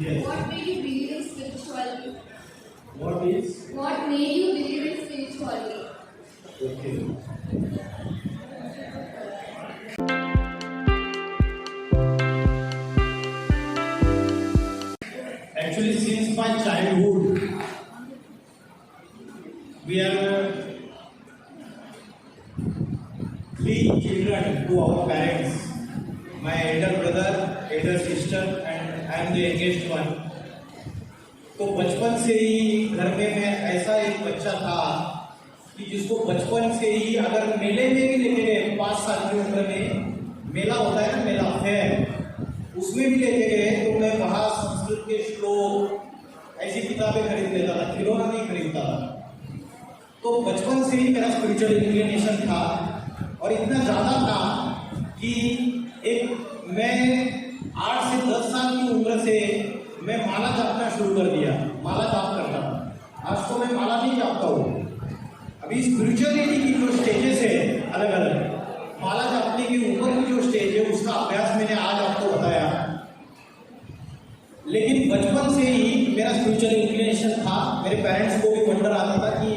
Yes. What made you believe in spirituality? What made you believe in spirituality? Okay. Actually, since my childhood, we are three children to our parents. My elder brother, elder sister, and I am the youngest one. तो बचपन से ही घर में मैं ऐसा एक बच्चा था कि जिसको बचपन से ही अगर मेले में भी लेके गए 5 साल की उम्र में, मेला होता है ना, मेला फेयर, उसमें भी लेके गए तो मैं वहाँ संस्कृत के श्लोक ऐसी किताबें खरीद लेता था, खिलौना नहीं खरीदता था। तो बचपन से ही मेरा स्पिरिचुअल इंक्लिनेशन था और इतना ज़्यादा था कि एक मैं 8 से 10 साल की उम्र से मैं माला जापना शुरू कर दिया। माला जाप करता था। आज तो मैं माला नहीं जापता हूँ। अभी स्पिरिचुअलिटी की जो स्टेजेस है अलग अलग, माला जापने के ऊपर की जो स्टेज है उसका अभ्यास मैंने आज आपको बताया। लेकिन बचपन से ही मेरा स्पिरिचुअल इंक्लिनेशन था। मेरे पेरेंट्स को भी वंडर आता था कि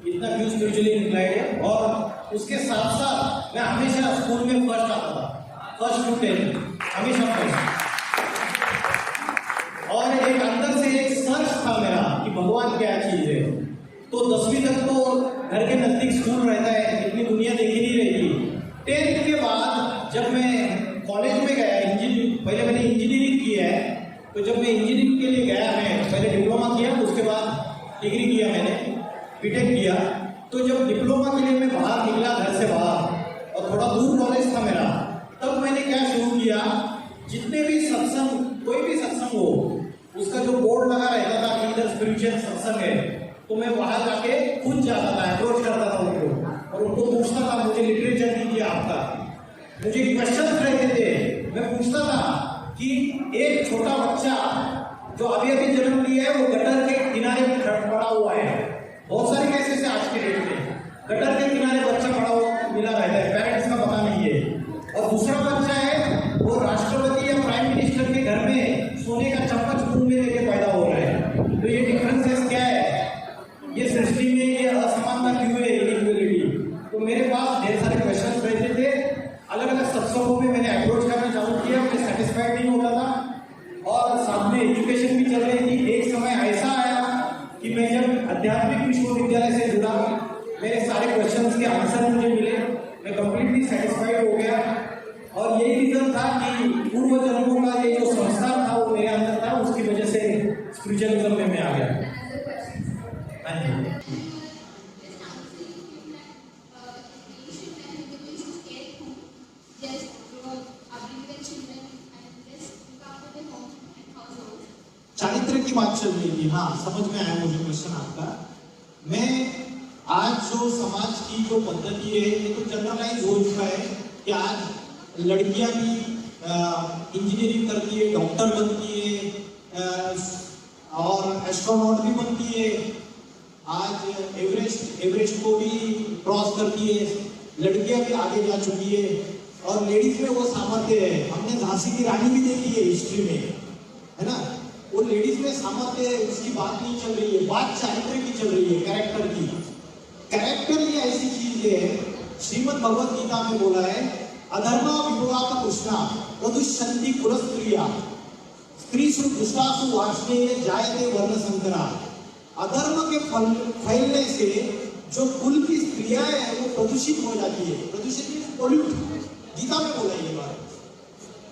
इतना क्यों स्पिरिचुअली इंक्लाइंड है, और उसके साथ साथ मैं हमेशा स्कूल में फर्स्ट आता था, फर्स्ट टू 10 हमेशा फर्स्ट। और एक अंदर से एक सर्च था मेरा कि भगवान क्या चीज है। तो 10वीं तक तो घर के नजदीक स्कूल रहता है, इतनी दुनिया देखी नहीं रहती। 10th के बाद जब मैं कॉलेज में गया, पहले मैंने इंजीनियरिंग की है, तो जब मैं इंजीनियरिंग के लिए गया, मैं पहले डिप्लोमा किया, उसके बाद डिग्री किया, मैंने बीटेक किया। तो जब डिप्लोमा के लिए मैं बाहर निकला घर से बाहर और थोड़ा दूर कॉलेज था मेरा, तब मैंने क्या शुरू किया, जितने भी सत्संग, कोई भी सत्संग हो, उसका जो बोर्ड लगा रहता था कि इधर स्पिरिचुअल सत्संग है, तो मैं वहां जाके खुद जाता था, अप्रोच करता था उनको और उनको पूछता था मुझे लिटरेचर दीजिए आपका। मुझे क्वेश्चन रहते थे, मैं पूछता था कि एक छोटा बच्चा जो अभी अभी जन्म लिया है वो गटर के किनारे पड़ा हुआ है। बहुत सारे केसेस है आज के डेट में, गटर के किनारे बच्चा पड़ा हुआ मिला रहता है, पेरेंट्स का पता नहीं है। और दूसरा बच्चा है वो राष्ट्रपति या प्राइम मिनिस्टर के घर में सोने का चम्मच मुंह में लेके पैदा हो रहा है। तो ये डिफरेंसेस क्या है, ये सृष्टि में ये असमानता क्यों है, इनइक्वालिटी। तो मेरे पास ढेर सारे क्वेश्चन रहते थे। अलग अलग सत्संगों में मैंने अप्रोच करना चालू किया, मैं सेटिस्फाइड नहीं होता था और साथ में एजुकेशन भी चल रही थी। एक समय ऐसा आया कि मैं जब आध्यात्मिक विश्वविद्यालय से जुड़ा, मेरे सारे क्वेश्चंस के आंसर मुझे मिले, मैं कंप्लीटली सेटिस्फाइड हो गया। और यही रीजन था कि पूर्व जन्मों का ये जो संस्कार था वो मेरे अंदर था, उसकी वजह से स्पिरिचुअलिज्म में मैं आ गया। हाँ जी। चारित्र की बात चल रही थी, हाँ समझ में आया मुझे क्वेश्चन आपका। मैं आज जो समाज की जो पद्धति है ये तो जनरलाइज हो चुका है कि आज लड़कियां भी इंजीनियरिंग करती है, डॉक्टर बनती है और एस्ट्रोनॉट भी बनती है। आज एवरेस्ट को भी क्रॉस करती है, लड़कियां भी आगे जा चुकी है और लेडीज में वो सामर्थ्य है। हमने झांसी की रानी भी देखी है हिस्ट्री में, है ना। वो लेडीज में सामर्थ्य है, उसकी बात नहीं चल रही है, बात चारित्र की चल रही है, कैरेक्टर की। कैरेक्टर ये ऐसी चीज है, श्रीमद् भगवत गीता में बोला है, अधर्म विभवाक कृष्णा वधुष्यन्ति कुलस्त्रिया स्त्रीषु दुष्टासु वार्ष्णेय जायते वर्ण संकरा। अधर्म के फैलने से जो कुल की स्त्रियां हैं वो प्रदूषित हो जाती है। प्रदूषित मीन्स पोल्यूट, गीता में बोला ये बात।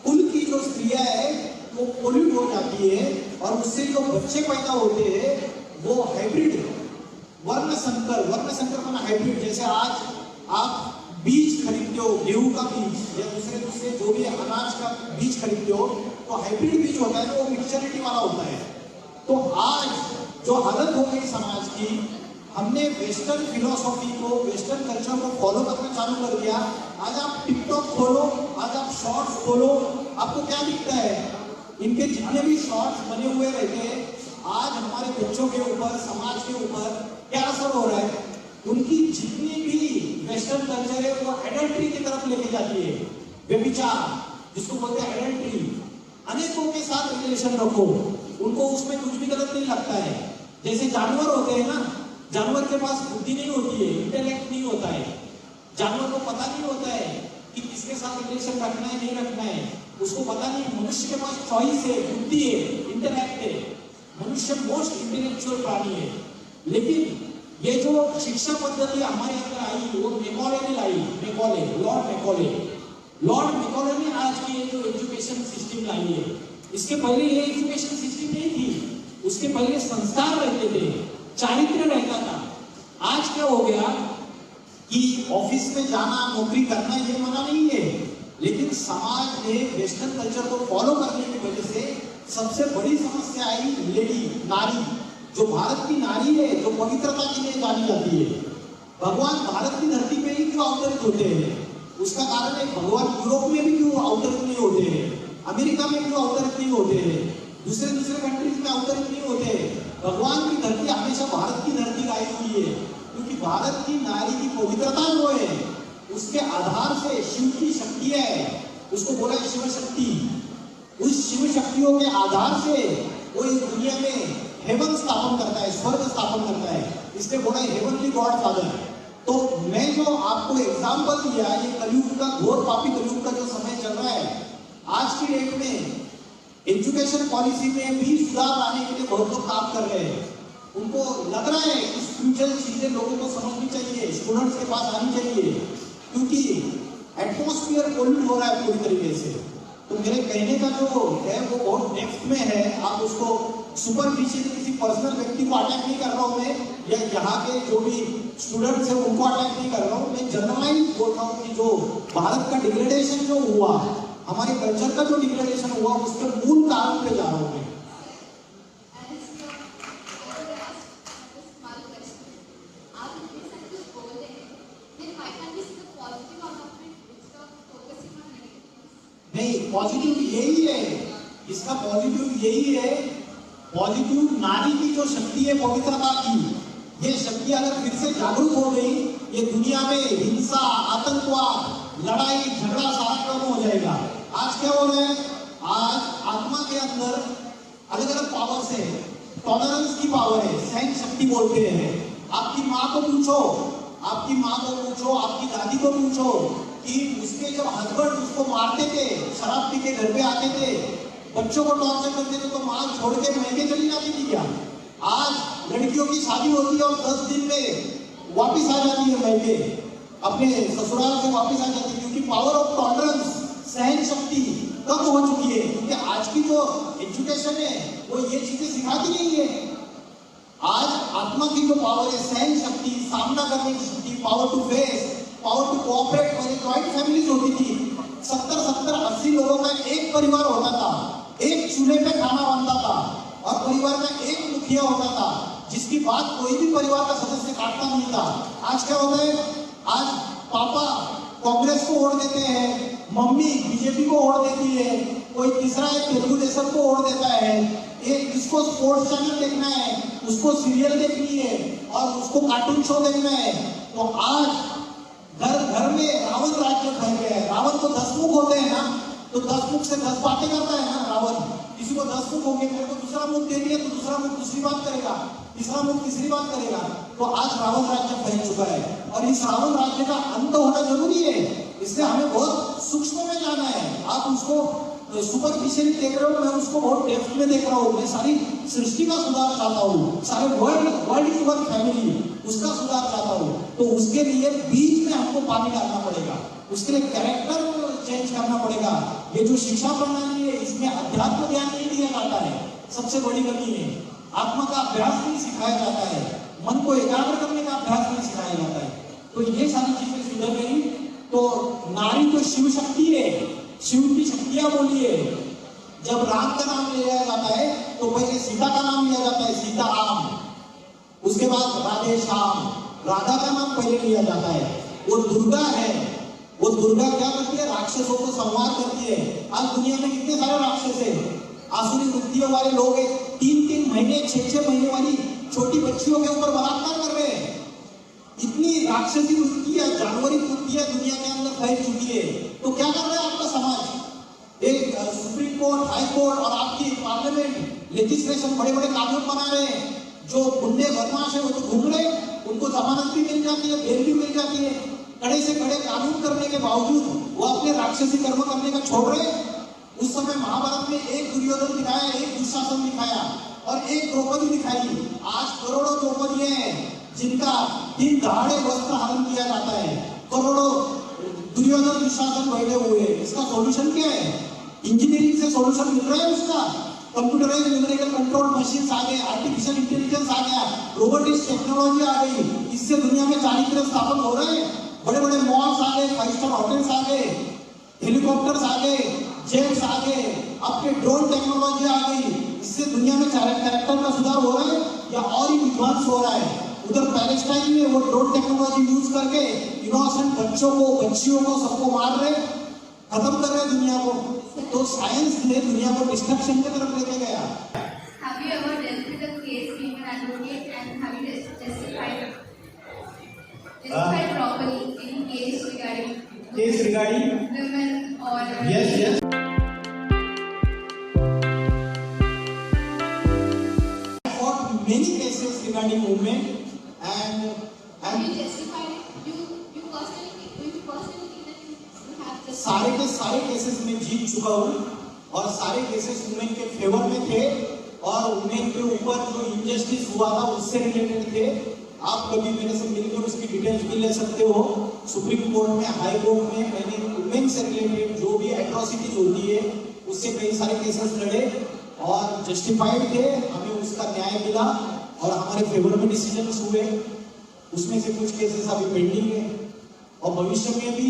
कुल की जो स्त्रियां है वो पोल्यूट हो जाती है और उससे जो बच्चे पैदा होते हैं वो हाइब्रिड, वर्ण संकर माना हाइब्रिड। जैसे आज आप बीज खरीदते हो, गेहूं का बीज या दूसरे जो भी अनाज का बीज खरीदते हो, तो हाइब्रिड बीज होता है ना, वो मिक्सचरिटी वाला होता है। तो आज जो हालत हो गई समाज की, हमने वेस्टर्न फिलोसॉफी को, वेस्टर्न कल्चर को फॉलो करना चालू कर दिया। आज आप टिकटॉक खोलो, आज आप शॉर्ट्स खोलो, आपको क्या दिखता है, इनके जितने भी शॉर्ट्स बने हुए रहते हैं, आज हमारे बच्चों के ऊपर, समाज के ऊपर क्या असर हो रहा है। उनकी जितनी भी वेस्टर्न कल्चर है वो एडल्ट्री की तरफ लेके जाती है। व्यभिचार जिसको बोलते हैं एडल्ट्री, अनेकों के साथ रिलेशन रखो, उनको उसमें कुछ भी गलत नहीं लगता है। जैसे जानवर होते हैं ना, जानवर के पास बुद्धि नहीं होती है, इंटेलेक्ट नहीं होता है, जानवर को पता नहीं होता है कि किसके साथ रिलेशन रखना है नहीं रखना है, उसको पता नहीं। मनुष्य के पास चॉइस है, बुद्धि है, इंटेलेक्ट है, मनुष्य मोस्ट इंटेलेक्चुअल प्राणी है। लेकिन ये जो शिक्षा पद्धति हमारे अंदर आई वो मैकॉले ने लाई, लॉर्ड मैकॉले ने आज की ये जो एजुकेशन सिस्टम लाई है। इसके पहले ये एजुकेशन सिस्टम नहीं थी, उसके पहले संस्कार रहते थे, चारित्र्य रहता था। आज क्या हो गया कि ऑफिस में जाना, नौकरी करना ये मना नहीं है, लेकिन समाज में वेस्टर्न कल्चर को फॉलो करने की वजह से सबसे बड़ी समस्या आई लेडी, नारी। जो भारत की नारी है, जो पवित्रता के लिए जानी जाती है, भगवान भारत की धरती पे ही क्यों अवतरित होते हैं? उसका कारण है भगवान यूरोप में भी क्यों अवतरित नहीं होते हैं, अमेरिका में क्यों अवतरित नहीं होते हैं, दूसरे कंट्रीज में अवतरित नहीं होते हैं। भगवान की धरती हमेशा भारत की धरती लाई हुई है, क्योंकि भारत की नारी की पवित्रता जो है उसके आधार से शिव की शक्ति है, उसको बोला है शिव शक्ति। उस शिव शक्तियों के आधार से वो इस दुनिया में हेवन स्थापन करता है, स्वर्ग स्थापन करता है, इसलिए बोला है हेवनली गॉड फादर। तो मैं जो आपको एग्जाम्पल दिया, ये कलयुग का, घोर पापी कलयुग का जो समय चल रहा है, आज की डेट में एजुकेशन पॉलिसी में भी सुधार लाने के लिए बहुत लोग काम कर रहे हैं। उनको लग रहा है कि फ्यूचर चीजें लोगों को समझनी चाहिए, स्टूडेंट्स के पास आनी चाहिए, क्योंकि एटमॉस्फेयर पोल्यूट हो रहा है पूरी तरीके से। तो मेरे कहने का जो है वो बहुत डेप्थ में है, आप उसको सुपरफिशियल किसी पर्सनल व्यक्ति को अटैक नहीं कर रहा हूँ मैं, या यहाँ के जो भी स्टूडेंट्स हैं उनको अटैक नहीं कर रहा हूँ मैं, जनरलाइज बोल रहा हूँ कि जो भारत का डिग्रेडेशन जो हुआ, हमारे कल्चर का जो डिग्रेडेशन हुआ, उसके मूल कारण पे जा रहा हूँ मैं। नहीं, पॉजिटिव यही है, इसका पॉजिटिव यही है, पॉजिटिव नारी की जो शक्ति है पवित्रता की, ये शक्ति अगर फिर से जागरूक हो गई, ये दुनिया में हिंसा, आतंकवाद, लड़ाई झगड़ा सारा कम हो जाएगा। आज क्या हो रहा है, आज आत्मा के अंदर अलग अलग पावर्स है, टॉलरेंस की पावर है, सहन शक्ति बोलते हैं। आपकी माँ को पूछो, आपकी दादी को पूछो कि उसके जब हस्बैंड उसको मारते थे, शराब पी के घर पे आते थे, बच्चों को टॉर्चर करते थे, तो माँ छोड़ के महंगे चली जाती थी क्या? आज लड़कियों की शादी होती है और 10 दिन में वापिस आ जाती है महंगे, अपने ससुराल से वापिस आ जाती है, क्योंकि पावर ऑफ टॉलरेंस, सहन शक्ति कम हो चुकी है। क्योंकि आज की जो एजुकेशन है वो ये चीजें सिखाती नहीं है। आज आत्मा की जो पावर है, सहन शक्ति, सामना करने की शक्ति, power to face, power to cooperate. पहले जॉइंट फैमिलीज होती थी, 70-80 लोगों का एक परिवार होता था, एक चूल्हे पे खाना बनता था और परिवार में एक मुखिया होता था, जिसकी बात कोई भी परिवार का सदस्य काटता नहीं था। आज क्या होता है, आज पापा कांग्रेस को वोट देते हैं, मम्मी बीजेपी को वोट देती है, कोई तीसरा एक तेलुगु देशम को वोट देता है, एक इसको स्पोर्ट्स चैनल देखना है, उसको सीरियल देखनी है और उसको कार्टून शो देखना है। तो आज घर घर में रावण राज्य फैल गया है। रावण तो 10 मुख होते हैं ना, तो 10 मुख से 10 बातें करता है ना रावण। किसी को 10 मुख हो गए, मेरे को दूसरा मुख दे दिया तो दूसरा मुख दूसरी बात करेगा, तीसरा मुख तीसरी बात करेगा। तो आज रावण राज्य फैल चुका है और इस रावण राज्य का अंत होना जरूरी है, इसलिए हमें बहुत सूक्ष्म में जाना है। आप उसको सुपरफिशियली देख रहे हो, मैं उसको बहुत डेप्थ में देख रहा हूँ। मैं सारी सृष्टि का सुधार चाहता हूँ, सारे वर्ल्ड इज वन फैमिली, उसका सुधार चाहता हूँ। तो उसके लिए बीच में हमको पानी डालना पड़ेगा, उसके लिए कैरेक्टर चेंज करना पड़ेगा। ये जो शिक्षा प्रणाली है इसमें अध्यात्म ध्यान नहीं दिया जाता है, सबसे बड़ी कमी है। आत्मा का अभ्यास नहीं सिखाया जाता है, मन को एकाग्र करने का अभ्यास नहीं सिखाया जाता है। तो ये सारी चीजें सुधर गई। तो नारी तो शिव शक्ति है, शिव की शक्तियां बोलिए। जब राम का नाम लिया जाता है तो पहले सीता का नाम लिया जाता है, सीता राम, उसके बाद राधे श्याम, राधा का नाम पहले लिया जाता है। वो दुर्गा है, वो दुर्गा क्या करती है, राक्षसों को संहार करती है। आज दुनिया में कितने सारे राक्षस है, आसुरी वृत्तियों वाले लोग हैं, 3-3 महीने 6-6 महीने वाली छोटी बच्चियों के ऊपर बलात्कार कर रहे हैं। इतनी राक्षसी वृत्तियां, जानवरी वृत्तियां दुनिया के अंदर फैल चुकी है। तो क्या कर रहा है आपका समाज, एक सुप्रीम कोर्ट, हाई कोर्ट और आपकी पार्लियामेंट लेजिस्लेशन, बड़े बड़े कानून बना रहे हैं। जो गुंडे बदमाश है वो तो घूम रहे, उनको जमानत भी मिल जाती है, बेल भी मिल जाती है। कड़े से कड़े कानून करने के बावजूद वो अपने राक्षसी कर्म करने का छोड़ रहे। उस समय महाभारत में एक दुर्योधन दिखाया, एक दुशासन दिखाया और एक द्रौपदी दिखाई। आज करोड़ों द्रौपदी हैं जिनका दिन दहाड़े वस्त्र हरण किया जाता है। करोड़ों दुर्योधन दुशासन बैठे हुए हैं। इसका सॉल्यूशन क्या है? इंजीनियरिंग से सॉल्यूशन मिल रहा है उसका। कंप्यूटराइज न्यूमेरिकल कंट्रोल मशीन्स आ गए, आर्टिफिशियल इंटेलिजेंस आ गया, रोबोटिक्स टेक्नोलॉजी आ गई। इससे दुनिया में चारित्र्य स्थापन हो रहे हैं। बड़े बड़े मॉल्स आ गए, 5 स्टार होटल्स आ गए, हेलीकॉप्टर्स आ गए, जेट्स आ गए, आपके ड्रोन टेक्नोलॉजी आ गई। इससे दुनिया में कैरेक्टर का सुधार हो रहा है या और ही विध्वंस हो रहा है? उधर पैलेस्टाइन में वो ड्रोन टेक्नोलॉजी यूज करके इनोसेंट बच्चों को, बच्चियों को, सबको मार रहे, खत्म कर रहे दुनिया को। तो साइंस ने दुनिया को डिस्ट्रक्शन की तरफ लेके गया। Have you ever dealt with a case being an advocate and have you testified properly in case regarding women or Yes. I fought many cases regarding women and have you testified? You personally think that you have testified? सारे के सारे cases में जीत चुका हूँ और सारे cases women के favour में थे और वुमेन के ऊपर जो इंजस्टिस हुआ था उससे रिलेटेड थे। आप कभी मेरे से मिलकर उसकी डिटेल्स भी ले सकते हो। सुप्रीम कोर्ट में, हाई कोर्ट में मैंने वुमेन से रिलेटेड जो भी एट्रोसिटीज होती है उससे कई सारे केसेस लड़े और जस्टिफाइड थे। हमें उसका न्याय मिला और हमारे फेवर में डिसीजन हुए। उसमें से कुछ केसेस अभी पेंडिंग है और भविष्य में भी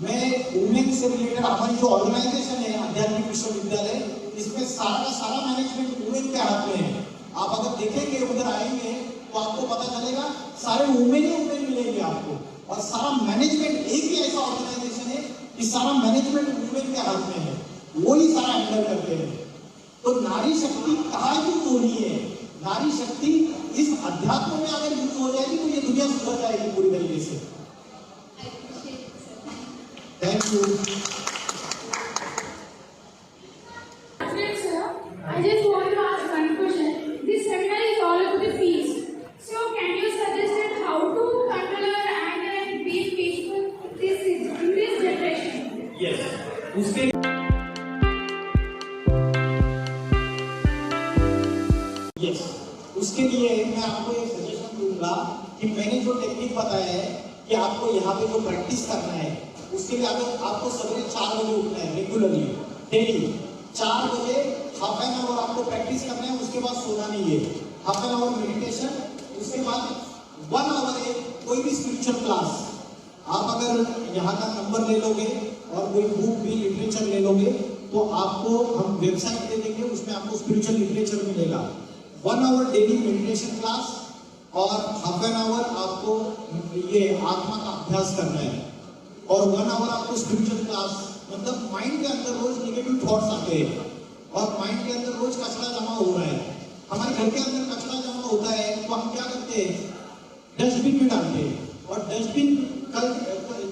मैं वुमेन से रिलेटेड हमारी जो ऑर्गेनाइजेशन है आध्यात्मिक विश्वविद्यालय, इसमें सारा का सारा मैनेजमेंट वुमेन के हाथ में है। आप अगर देखेंगे उधर आएंगे तो आपको पता चलेगा सारे वुमेन ही वुमेन मिलेंगे आपको और सारा मैनेजमेंट एक ही ऐसा ऑर्गेनाइजेशन है कि सारा मैनेजमेंट वुमेन के हाथ में है, वो ही सारा हैंडल करते हैं। तो नारी शक्ति कहाँ यूज होनी है? नारी शक्ति इस अध्यात्म में अगर यूज हो जाएगी तो ये दुनिया सुधर जाएगी पूरी तरीके से। Thank you. Sir, I just want to ask one question. This seminar is all about the peace. So, can you suggest how to control our anger and be peaceful in this generation? Yes. उसके Yes. उसके लिए मैं आपको एक suggestion दूंगा कि मैंने जो टेक्निक बताया है कि आपको यहाँ पे जो प्रैक्टिस करना है उसके लिए आपको सवेरे 4 बजे उठना है रेगुलरली डेली 4 बजे हाफ एन आवर आपको प्रैक्टिस करना है। उसके बाद सोना नहीं है, हाफ एन आवर मेडिटेशन, उसके बाद 1 आवर है कोई भी स्पिरिचुअल क्लास। आप अगर यहाँ का नंबर ले लोगे और कोई बुक भी लिटरेचर ले लोगे तो आपको हम वेबसाइट दे देंगे, उसमें आपको स्पिरिचुअल लिटरेचर मिलेगा। 1 आवर डेली मेडिटेशन क्लास और हाफ एन आवर आपको ये आत्मा का अभ्यास करना है और 1 आवर आपको स्पिरिचुअल क्लास। मतलब माइंड के अंदर रोज नेगेटिव थॉट्स आते हैं और माइंड के अंदर रोज कचरा जमा हो रहा है। हमारे घर के अंदर कचरा जमा होता है तो हम क्या करते हैं? डस्टबिन में डालते हैं और डस्टबिन कल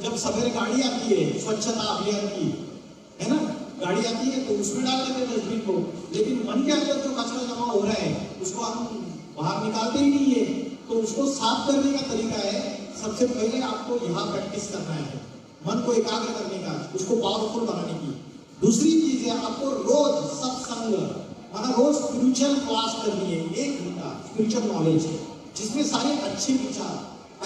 जब सवेरे गाड़ी आती है स्वच्छता अभियान की, है ना, गाड़ी आती है तो उसमें डाल देते हैं डस्टबिन को, लेकिन मन के अंदर जो कचरा जमा हो रहा है उसको हम बाहर निकालते ही नहीं है। तो उसको साफ करने का तरीका है, सबसे पहले आपको यहाँ प्रैक्टिस करना है, मन को एकाग्र करने का, उसको पावरफुल बनाने की। दूसरी चीज है आपको रोज सत्संग, माना रोज स्पिरिचुअल क्लास करनी है, 1 घंटा स्पिरिचुअल नॉलेज जिसमें सारे अच्छे विचार,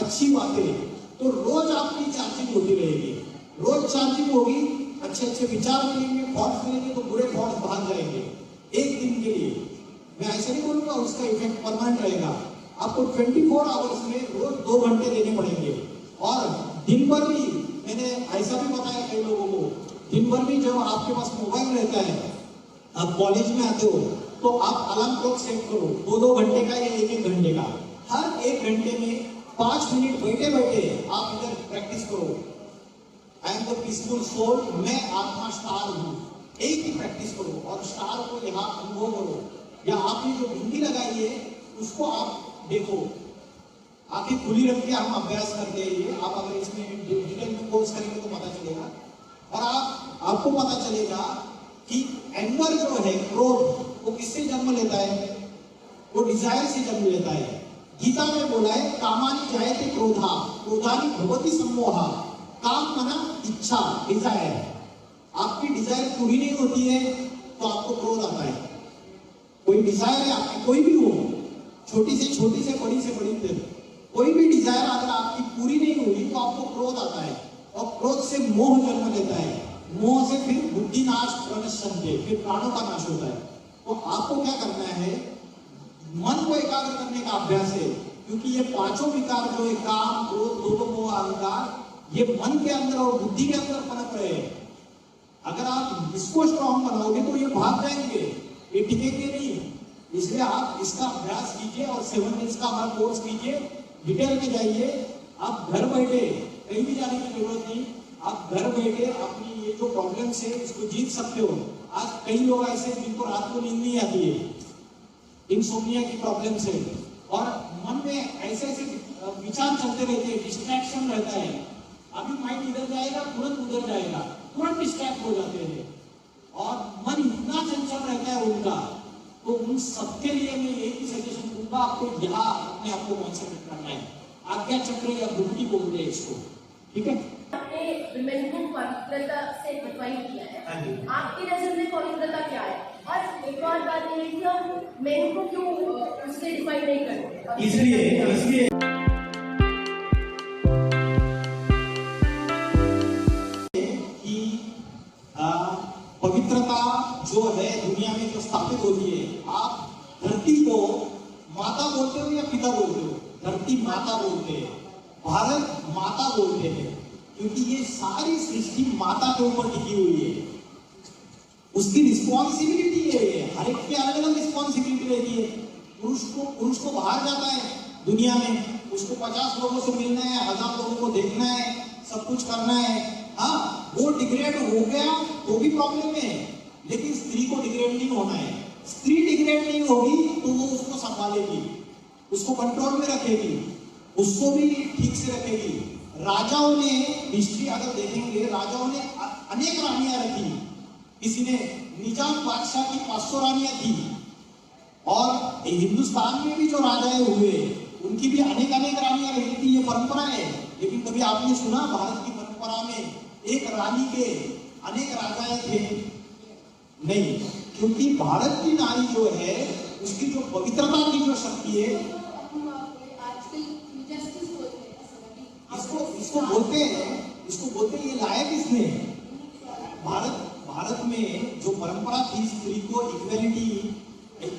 अच्छी बातें, तो रोज आपकी चार्जिंग होती रहेगी। रोज चार्जिंग होगी, अच्छे अच्छे विचार मिलेंगे, थॉट्स मिलेंगे, तो बुरे थॉट्स भाग जाएंगे 1 दिन के लिए। मैं ऐसा नहीं बोलूंगा उसका इफेक्ट परमानेंट रहेगा। आपको 24 आवर्स में रोज 2 घंटे देने पड़ेंगे और दिन भर भी, मैंने ऐसा भी बताया कई लोगों को, दिन भर भी जब आपके पास मोबाइल रहता है, आप कॉलेज में आते हो तो आप अलार्म क्लॉक सेट करो 2-2 घंटे का या 1-1 घंटे का। हर 1 घंटे में 5 मिनट बैठे बैठे आप इधर प्रैक्टिस करो। I am the peaceful soul, मैं आत्मा स्टार हूँ, एक ही प्रैक्टिस करो और स्टार को यहाँ अनुभव करो। या आपने जो बिंदी लगाई है उसको आप देखो, आंखें खुली रख के हम अभ्यास करते हैं। ये आप अगर इसमें डिजिटल में कोर्स करेंगे तो पता चलेगा और आपको पता चलेगा कि एंगर जो है, क्रोध, वो किससे जन्म लेता है? वो डिजायर से जन्म लेता है। गीता में बोला है कामानि जायते क्रोधा, क्रोधानि भवति सम्मोहा। काम माना इच्छा, डिजायर। आपकी डिजायर पूरी नहीं होती है तो आपको क्रोध आता है। कोई डिजायर है आपकी, कोई भी हो, छोटी से बड़ी तक, कोई भी डिजायर अगर आपकी पूरी नहीं हुई तो आपको क्रोध आता है, और क्रोध से मोह जन्म लेता है, मोह से फिर बुद्धि नाश, प्रणश्यन्ते, फिर प्राणों का नाश होता है। तो आपको क्या करना है? मन को एकाग्र करने का अभ्यास है, क्योंकि ये पांचों विकार जो है काम, क्रोध, लोभ, मोह, अहंकार, ये मन के अंदर और बुद्धि के अंदर पनप रहे हैं। अगर आप इसको स्ट्रॉन्ग बनाओगे तो ये भाग जाएंगे, ये टिकेंगे नहीं। इसलिए आप इसका अभ्यास कीजिए और 7 डेज का हमारा कोर्स कीजिए, डिटेल में जाइए। आप घर बैठे, कहीं भी जाने की जरूरत नहीं, आप घर बैठे अपनी ये जो प्रॉब्लम्स है इसको जीत सकते हो। आज कई लोग ऐसे जिनको रात को नींद नहीं आती है, इंसोम्निया की प्रॉब्लम से, और मन में ऐसे ऐसे विचार चलते रहते हैं, डिस्ट्रैक्शन रहता है। अभी माइंड इधर जाएगा, तुरंत उधर जाएगा, तुरंत डिस्ट्रैक्ट हो जाते हैं, और मन इतना चंचल रहता है उनका। तो उन सबके लिए मैं एक ही सजेशन दूंगा, आपको यहाँ अपने आप को कॉन्सेंट्रेट करना है। आज्ञा चक्र या बुद्धि बोलते हैं इसको, ठीक है? आपने विमेन को पवित्रता से डिफाइन किया है, हाँ जी। आपकी नजर में पवित्रता क्या है? और एक और बात ये है कि हम मेन को क्यों उससे डिफाइन नहीं करते? इसलिए पवित्रता जो है दुनिया में जो स्थापित होती है, आप धरती को माता बोलते हो या पिता बोलते हो? धरती माता बोलते हैं, भारत माता बोलते हैं, क्योंकि ये सारी सृष्टि माता के ऊपर टिकी हुई है। उसकी रिस्पॉन्सिबिलिटी है, हर एक की अलग अलग रिस्पॉन्सिबिलिटी रहती है। पुरुष को बाहर जाता है दुनिया में, उसको 50 लोगों से मिलना है, 1000 लोगों को देखना है, सब कुछ करना है। हाँ, वो डिग्रेड हो गया तो भी प्रॉब्लम है, लेकिन स्त्री को डिग्रेड नहीं होना है। स्त्री डिग्रेड नहीं होगी तो वो उसको संभालेगी, उसको कंट्रोल में रखेगी, उसको भी ठीक से रखेगी। राजाओं ने हिस्ट्री अगर देखेंगे, राजाओं ने अनेक रानियां रखी। किसी ने निजाम बादशाह की 500 रानियां थी, और हिंदुस्तान में भी जो राजाएं हुए उनकी भी अनेक रानियां रही थी। ये परंपरा है, लेकिन कभी आपने सुना भारत की परंपरा में एक रानी के अनेक राजाएं थे? नहीं, क्योंकि भारत की नारी जो है उसकी जो पवित्रता की जो शक्ति है, इसको बोलते हैं ये लाया किसने? भारत में जो परंपरा थी स्त्री को इक्वलिटी,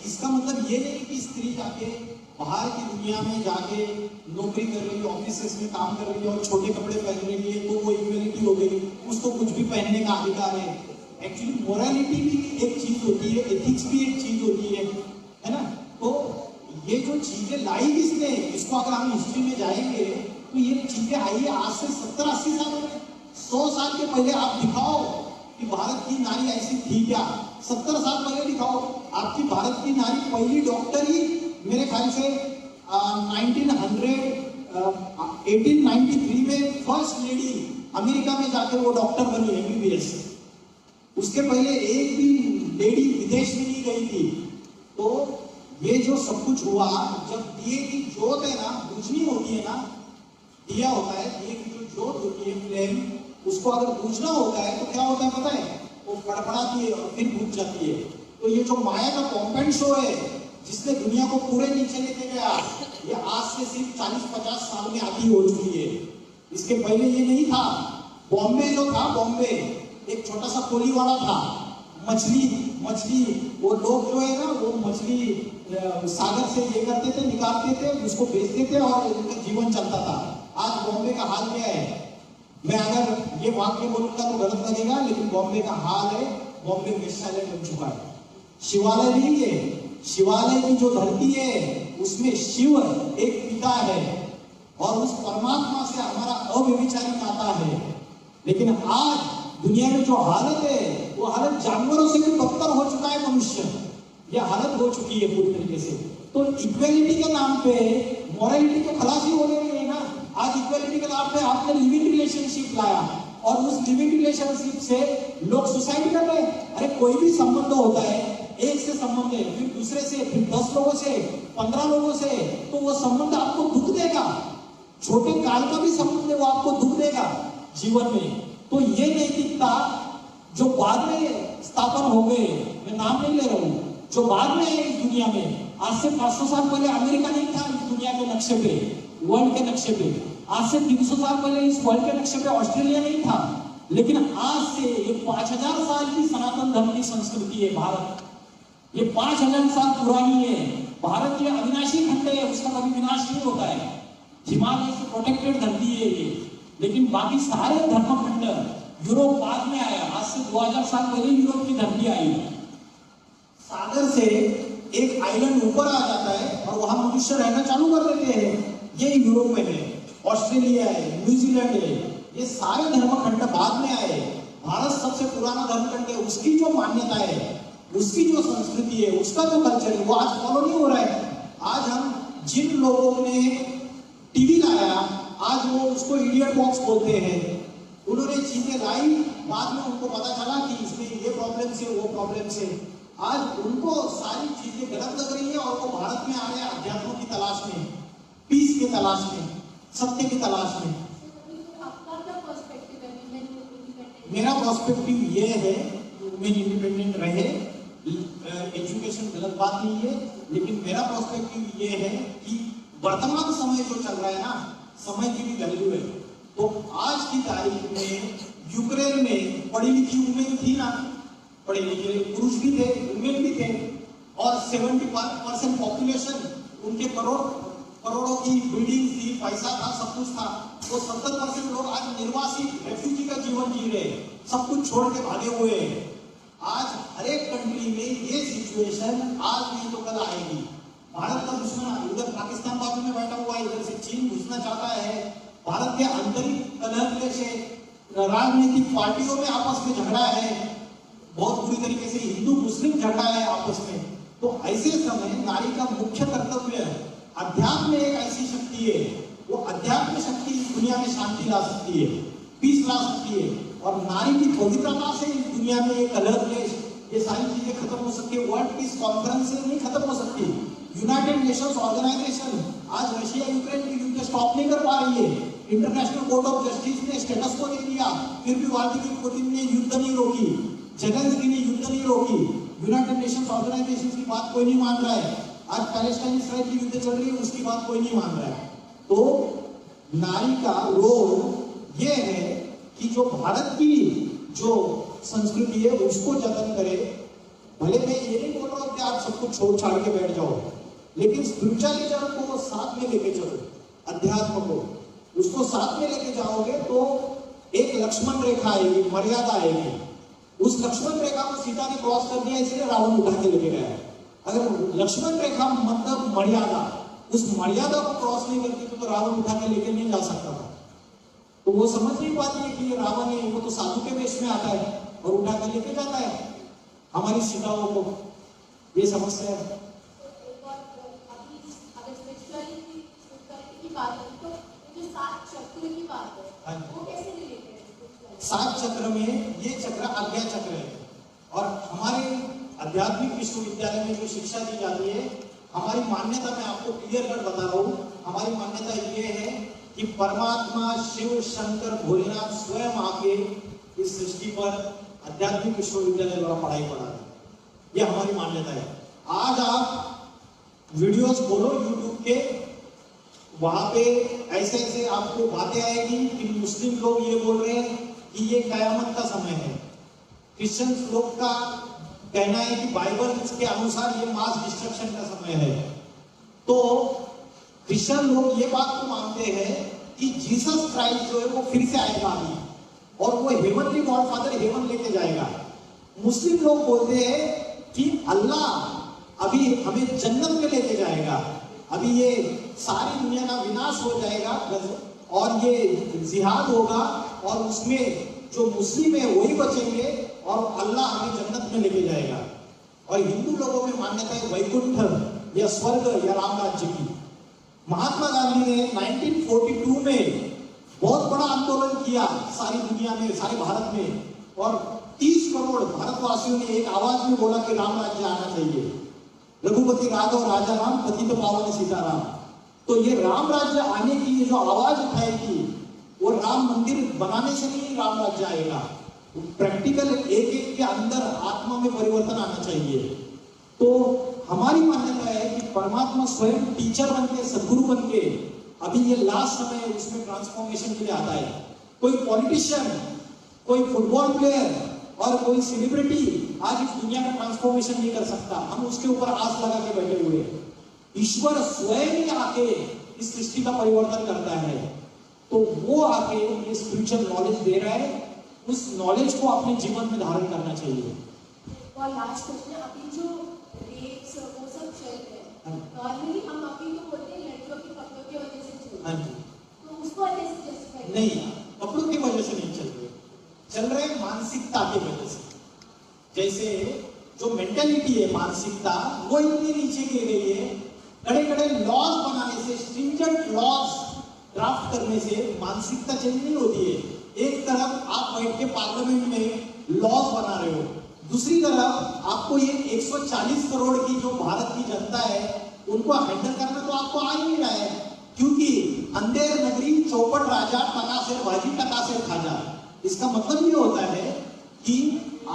इसका मतलब ये नहीं कि स्त्री जाके बाहर की दुनिया में जाके नौकरी कर रही है, ऑफिसेस में काम कर रही है और छोटे कपड़े पहन रही है तो वो इक्वलिटी हो गई, उसको कुछ भी पहनने का अधिकार है। एक्चुअली मोरालिटी भी एक चीज होती है, एथिक्स भी एक चीज होती है ना? तो ये जो चीजें लाई किसने, इसको अगर हम हिस्ट्री में जाएंगे तो ये चीजें आई है आज से 70-80 साल में। 100 साल के पहले आप दिखाओ कि भारत की नारी ऐसी थी क्या? 70 साल पहले दिखाओ। आपकी भारत की नारी पहली डॉक्टर ही मेरे ख्याल से 1893 में फर्स्ट लेडी अमेरिका में जाकर वो डॉक्टर बनी, MBBS। उसके पहले एक भी लेडी विदेश में नहीं गई थी। तो ये जो सब कुछ हुआ, जब दिए की जोत है ना, बुझनी होती है ना, दिया होता है, दिए की जो जोत होती है फ्लेम, उसको अगर बुझना होता है तो क्या होता है पता है? वो फड़फड़ाती है और फिर बुझ जाती है। तो ये जो माया का कॉम्पेंट शो है जिसने दुनिया को पूरे नीचे लेके गया, ये आज से सिर्फ 40-50 साल में आती हो चुकी है। इसके पहले ये नहीं था। बॉम्बे जो था, बॉम्बे एक छोटा सा कोली वाला था, मछली वो लोग जो है ना, वो मछली सागर से ये करते थे, निकालते थे, उसको बेचते थे और उनका जीवन चलता था। आज बॉम्बे का हाल क्या है? मैं अगर ये वाक्य बोलूंगा तो गलत लगेगा, लेकिन बॉम्बे का हाल है, बॉम्बे वेश्यालय बन चुका है। शिवालय नहीं है, शिवालय की जो धरती है उसमें शिव एक पिता है और उस परमात्मा से हमारा अव्यभिचारी नाता है। लेकिन आज दुनिया में जो हालत है वो हालत जानवरों से भी बदतर हो चुका है। मनुष्य, यह हालत हो चुकी है पूरी तरीके से। तो इक्वेलिटी के नाम पे मॉरलिटी तो खलासी हो गई है ना। आज इक्वेलिटी के नाम पे आपने लिविंग रिलेशनशिप लाया और उस लिविंग रिलेशनशिप से लोग सुसाइड कर रहे हैं। अरे कोई भी संबंध होता है, एक से संबंध है, फिर दूसरे से, फिर 10 लोगों से, 15 लोगों से, तो वो संबंध आपको दुख देगा। छोटे काल का भी संबंध है वो आपको दुख देगा जीवन में। तो ये नैतिकता जो बाद में स्थापन हो गए, मैं नाम नहीं ले रहा हूं, जो बाद में है इस दुनिया में, आज से 500 साल पहले अमेरिका नहीं था इस दुनिया के नक्शे पे, वर्ल्ड के नक्शे पे। आज से 300 साल पहले इस वर्ल्ड के नक्शे पे ऑस्ट्रेलिया नहीं था। लेकिन आज से ये 5000 साल की सनातन धर्म की संस्कृति है भारत। ये 5000 साल पुरानी है। भारत ये अविनाशी खंड है, उसका कभी विनाश नहीं होता है। हिमालय से प्रोटेक्टेड धरती है ये। लेकिन बाकी सारे धर्म खंड, यूरोप बाद में आया। आज से 2000 साल पहले यूरोप की धरती आई। सागर से एक आइलैंड ऊपर आ जाता है और वहां मनुष्य रहना चालू कर देते हैं। ये यूरोप में है, ऑस्ट्रेलिया है, न्यूजीलैंड है, ये सारे धर्मखंड बाद में आए। भारत सबसे पुराना धर्मखंड है, उसकी जो मान्यता है, उसकी जो संस्कृति है, उसका जो कल्चर है, वो आज फॉलो नहीं हो रहा है। आज हम जिन लोगों ने टीवी लाया, आज वो उसको इडियट बॉक्स बोलते हैं। उन्होंने चीजें लाई, बाद में उनको पता चला कि इसमें ये प्रॉब्लम से वो प्रॉब्लम से, आज उनको सारी चीजें गलत लग रही है और वो भारत में आ रहे हैं अध्यात्म की तलाश में, पीस की तलाश में, सत्य की तलाश में। आपका क्या पर्सपेक्टिव है वुमेन इंडिपेंडेंट? मेरा पर्सपेक्टिव ये है कि वुमेन इंडिपेंडेंट रहे। एजुकेशन गलत बात नहीं है, लेकिन मेरा पर्सपेक्टिव ये है कि वर्तमान समय जो चल रहा है ना, समय की भी वैल्यू है। तो आज की तारीख में यूक्रेन में पढ़ी लिखी वुमेन थी ना, पढ़े लिखे पुरुष भी थे, वुमेन भी थे, और 70% पॉपुलेशन, उनके करोड़ों की बिल्डिंग थी, पैसा था, सब कुछ था। तो 70% लोग आज निर्वासित रेफ्यूजी का जीवन जी रहे, सब कुछ छोड़ के भागे हुए हैं। आज हर एक कंट्री में ये सिचुएशन आज नहीं तो कल आएगी। भारत का दुश्मन उधर पाकिस्तान बाजू में बैठा हुआ है, इधर से चीन घुसना चाहता है। भारत के आंतरिक कलह से राजनीतिक पार्टियों में आपस में झगड़ा है, बहुत बुरी तरीके से हिंदू मुस्लिम झगड़ा है आपस में। तो ऐसे समय नारी का मुख्य कर्तव्य है, अध्यात्म एक ऐसी शक्ति है, वो अध्यात्म शक्ति इस दुनिया में शांति ला सकती है, पीस ला सकती है। और नारी की पवित्रता से इस दुनिया में एक अलग ये सारी चीजें खत्म हो सकती है। वर्ल्ड पीस कॉन्फ्रेंस से नहीं खत्म हो सकती। यूनाइटेड नेशंस ऑर्गेनाइजेशन आज रशिया यूक्रेन की युद्ध स्टॉप नहीं कर पा रही है। इंटरनेशनल कोर्ट ऑफ जस्टिस ने स्टेटस को नहीं दिया, फिर भी व्लादिमीर पुतिन ने युद्ध नहीं रोकी, जेलेंस्की ने युद्ध नहीं रोकी। यूनाइटेड नेशंस ऑर्गेनाइजेशन की बात कोई नहीं मान रहा है। आज पैलेस्टाइन इसराइल की युद्ध चल रही है, उसकी बात कोई नहीं मान रहा है। तो नारी का रोल ये है कि जो भारत की जो संस्कृति है उसको जतन करे। भले मैं ये नहीं बोल रहा हूं कि आप सब कुछ छोड़ छाड़ के बैठ जाओ, लेकिन स्पिरिचुअलिज्म को साथ में लेके चलो, अध्यात्म को उसको साथ में लेके जाओगे तो एक लक्ष्मण रेखा आएगी, मर्यादा आएगी। उस लक्ष्मण रेखा को सीता ने क्रॉस कर दिया, इसलिए रावण उठा के लेके गया। अगर लक्ष्मण रेखा मतलब मर्यादा, उस मर्यादा को क्रॉस नहीं करती तो रावण उठा के लेके नहीं जा सकता था। तो वो समझ नहीं पाती है कि ये रावण है, वो तो साधु के वेश में आता है और उठा कर लेके जाता है हमारी सीताओं को। ये समस्या है। अभी अगर स्पिरिचुअलिटी की बात है तो जो 7 चक्र की बात है वो कैसे रिलेटेड है? 7 चक्र में ये चक्र आज्ञा चक्र है। और हमारे आध्यात्मिक विश्वविद्यालय में जो शिक्षा दी जाती है, हमारी मान्यता, मैं आपको क्लियर कट बता रहा हूँ, हमारी मान्यता ये है कि परमात्मा शिव शंकर भोलेनाथ स्वयं आके इस सृष्टि पर आध्यात्मिक विश्वविद्यालय द्वारा पढ़ाई पढ़ा रहे हैं। ये हमारी मान्यता है। आज आप वीडियोस खोलो यूट्यूब के, वहां पे ऐसे ऐसे आपको बातें आएगी कि मुस्लिम लोग ये बोल रहे हैं कि ये कयामत का समय है। क्रिश्चियन लोग का कहना है कि बाइबल के अनुसार ये मास डिस्ट्रक्शन का समय है। तो क्रिश्चियन लोग ये बात को मानते हैं कि जीसस क्राइस्ट जो है वो फिर से आएगा अभी, और वो हेवनली गॉड फादर हेवन लेके जाएगा। मुस्लिम लोग बोलते हैं कि अल्लाह अभी हमें जन्नत में लेके जाएगा, अभी ये सारी दुनिया का विनाश हो जाएगा और ये जिहाद होगा और उसमें जो मुस्लिम है वही बचेंगे और अल्लाह हमें जन्नत में लेके जाएगा। और हिंदू लोगों में मान्यता है वैकुंठ या स्वर्ग या राम राज्य की। महात्मा गांधी ने 1942 में बहुत बड़ा आंदोलन किया सारी दुनिया में, सारे भारत में, और 30 करोड़ भारतवासियों ने एक आवाज में बोला कि राम राज्य आना चाहिए। रघुपति राघव राजा राम, पतित पावन सीताराम। तो ये राम राज्य आने की ये जो आवाज उठाएगी, वो राम मंदिर बनाने से नहीं राम राज्य आएगा। प्रैक्टिकल एक एक के अंदर आत्मा में परिवर्तन आना चाहिए। तो हमारी मान्यता है कि परमात्मा स्वयं टीचर बन के, सदगुरु बन के, अभी ये लास्ट समय है उसमें ट्रांसफॉर्मेशन के लिए आता है। कोई पॉलिटिशियन, कोई फुटबॉल प्लेयर और कोई सेलिब्रिटी आज इस दुनिया का ट्रांसफॉर्मेशन नहीं कर सकता। हम उसके ऊपर आस लगा के बैठे हुए हैं। ईश्वर स्वयं ही आके इस सृष्टि का परिवर्तन करता है। तो वो आके ये स्पिरिचुअल नॉलेज दे रहा है, उस नॉलेज को अपने जीवन में धारण करना चाहिए। और लास्ट क्वेश्चन, अभी जो रेप्स वो सब चल रहे हैं, नॉर्मली हम अभी तो बोलते हैं लड़कियों के कपड़ों की वजह से चल रहे हैं, तो उसको कैसे जस्टिफाई नहीं, कपड़ों की वजह से नहीं चल रहे मानसिकता की वजह से। जैसे जो मेंटेलिटी है, मानसिकता, वो इतनी नीचे गिर गई है। कड़े कड़े लॉज बनाने से, स्ट्रिंजेंट लॉज ड्राफ्ट करने से मानसिकता चेंज नहीं होती है। एक तरफ आप बैठ के पार्लियामेंट में लॉज बना रहे हो, दूसरी तरफ आपको ये 140 करोड़ की जो भारत की जनता है उनको हैंडल करना तो आपको आ ही नहीं रहा है। क्योंकि अंधेर नगरी चौपट राजा, टका से भाजी टका से खाजा। इसका मतलब ये होता है कि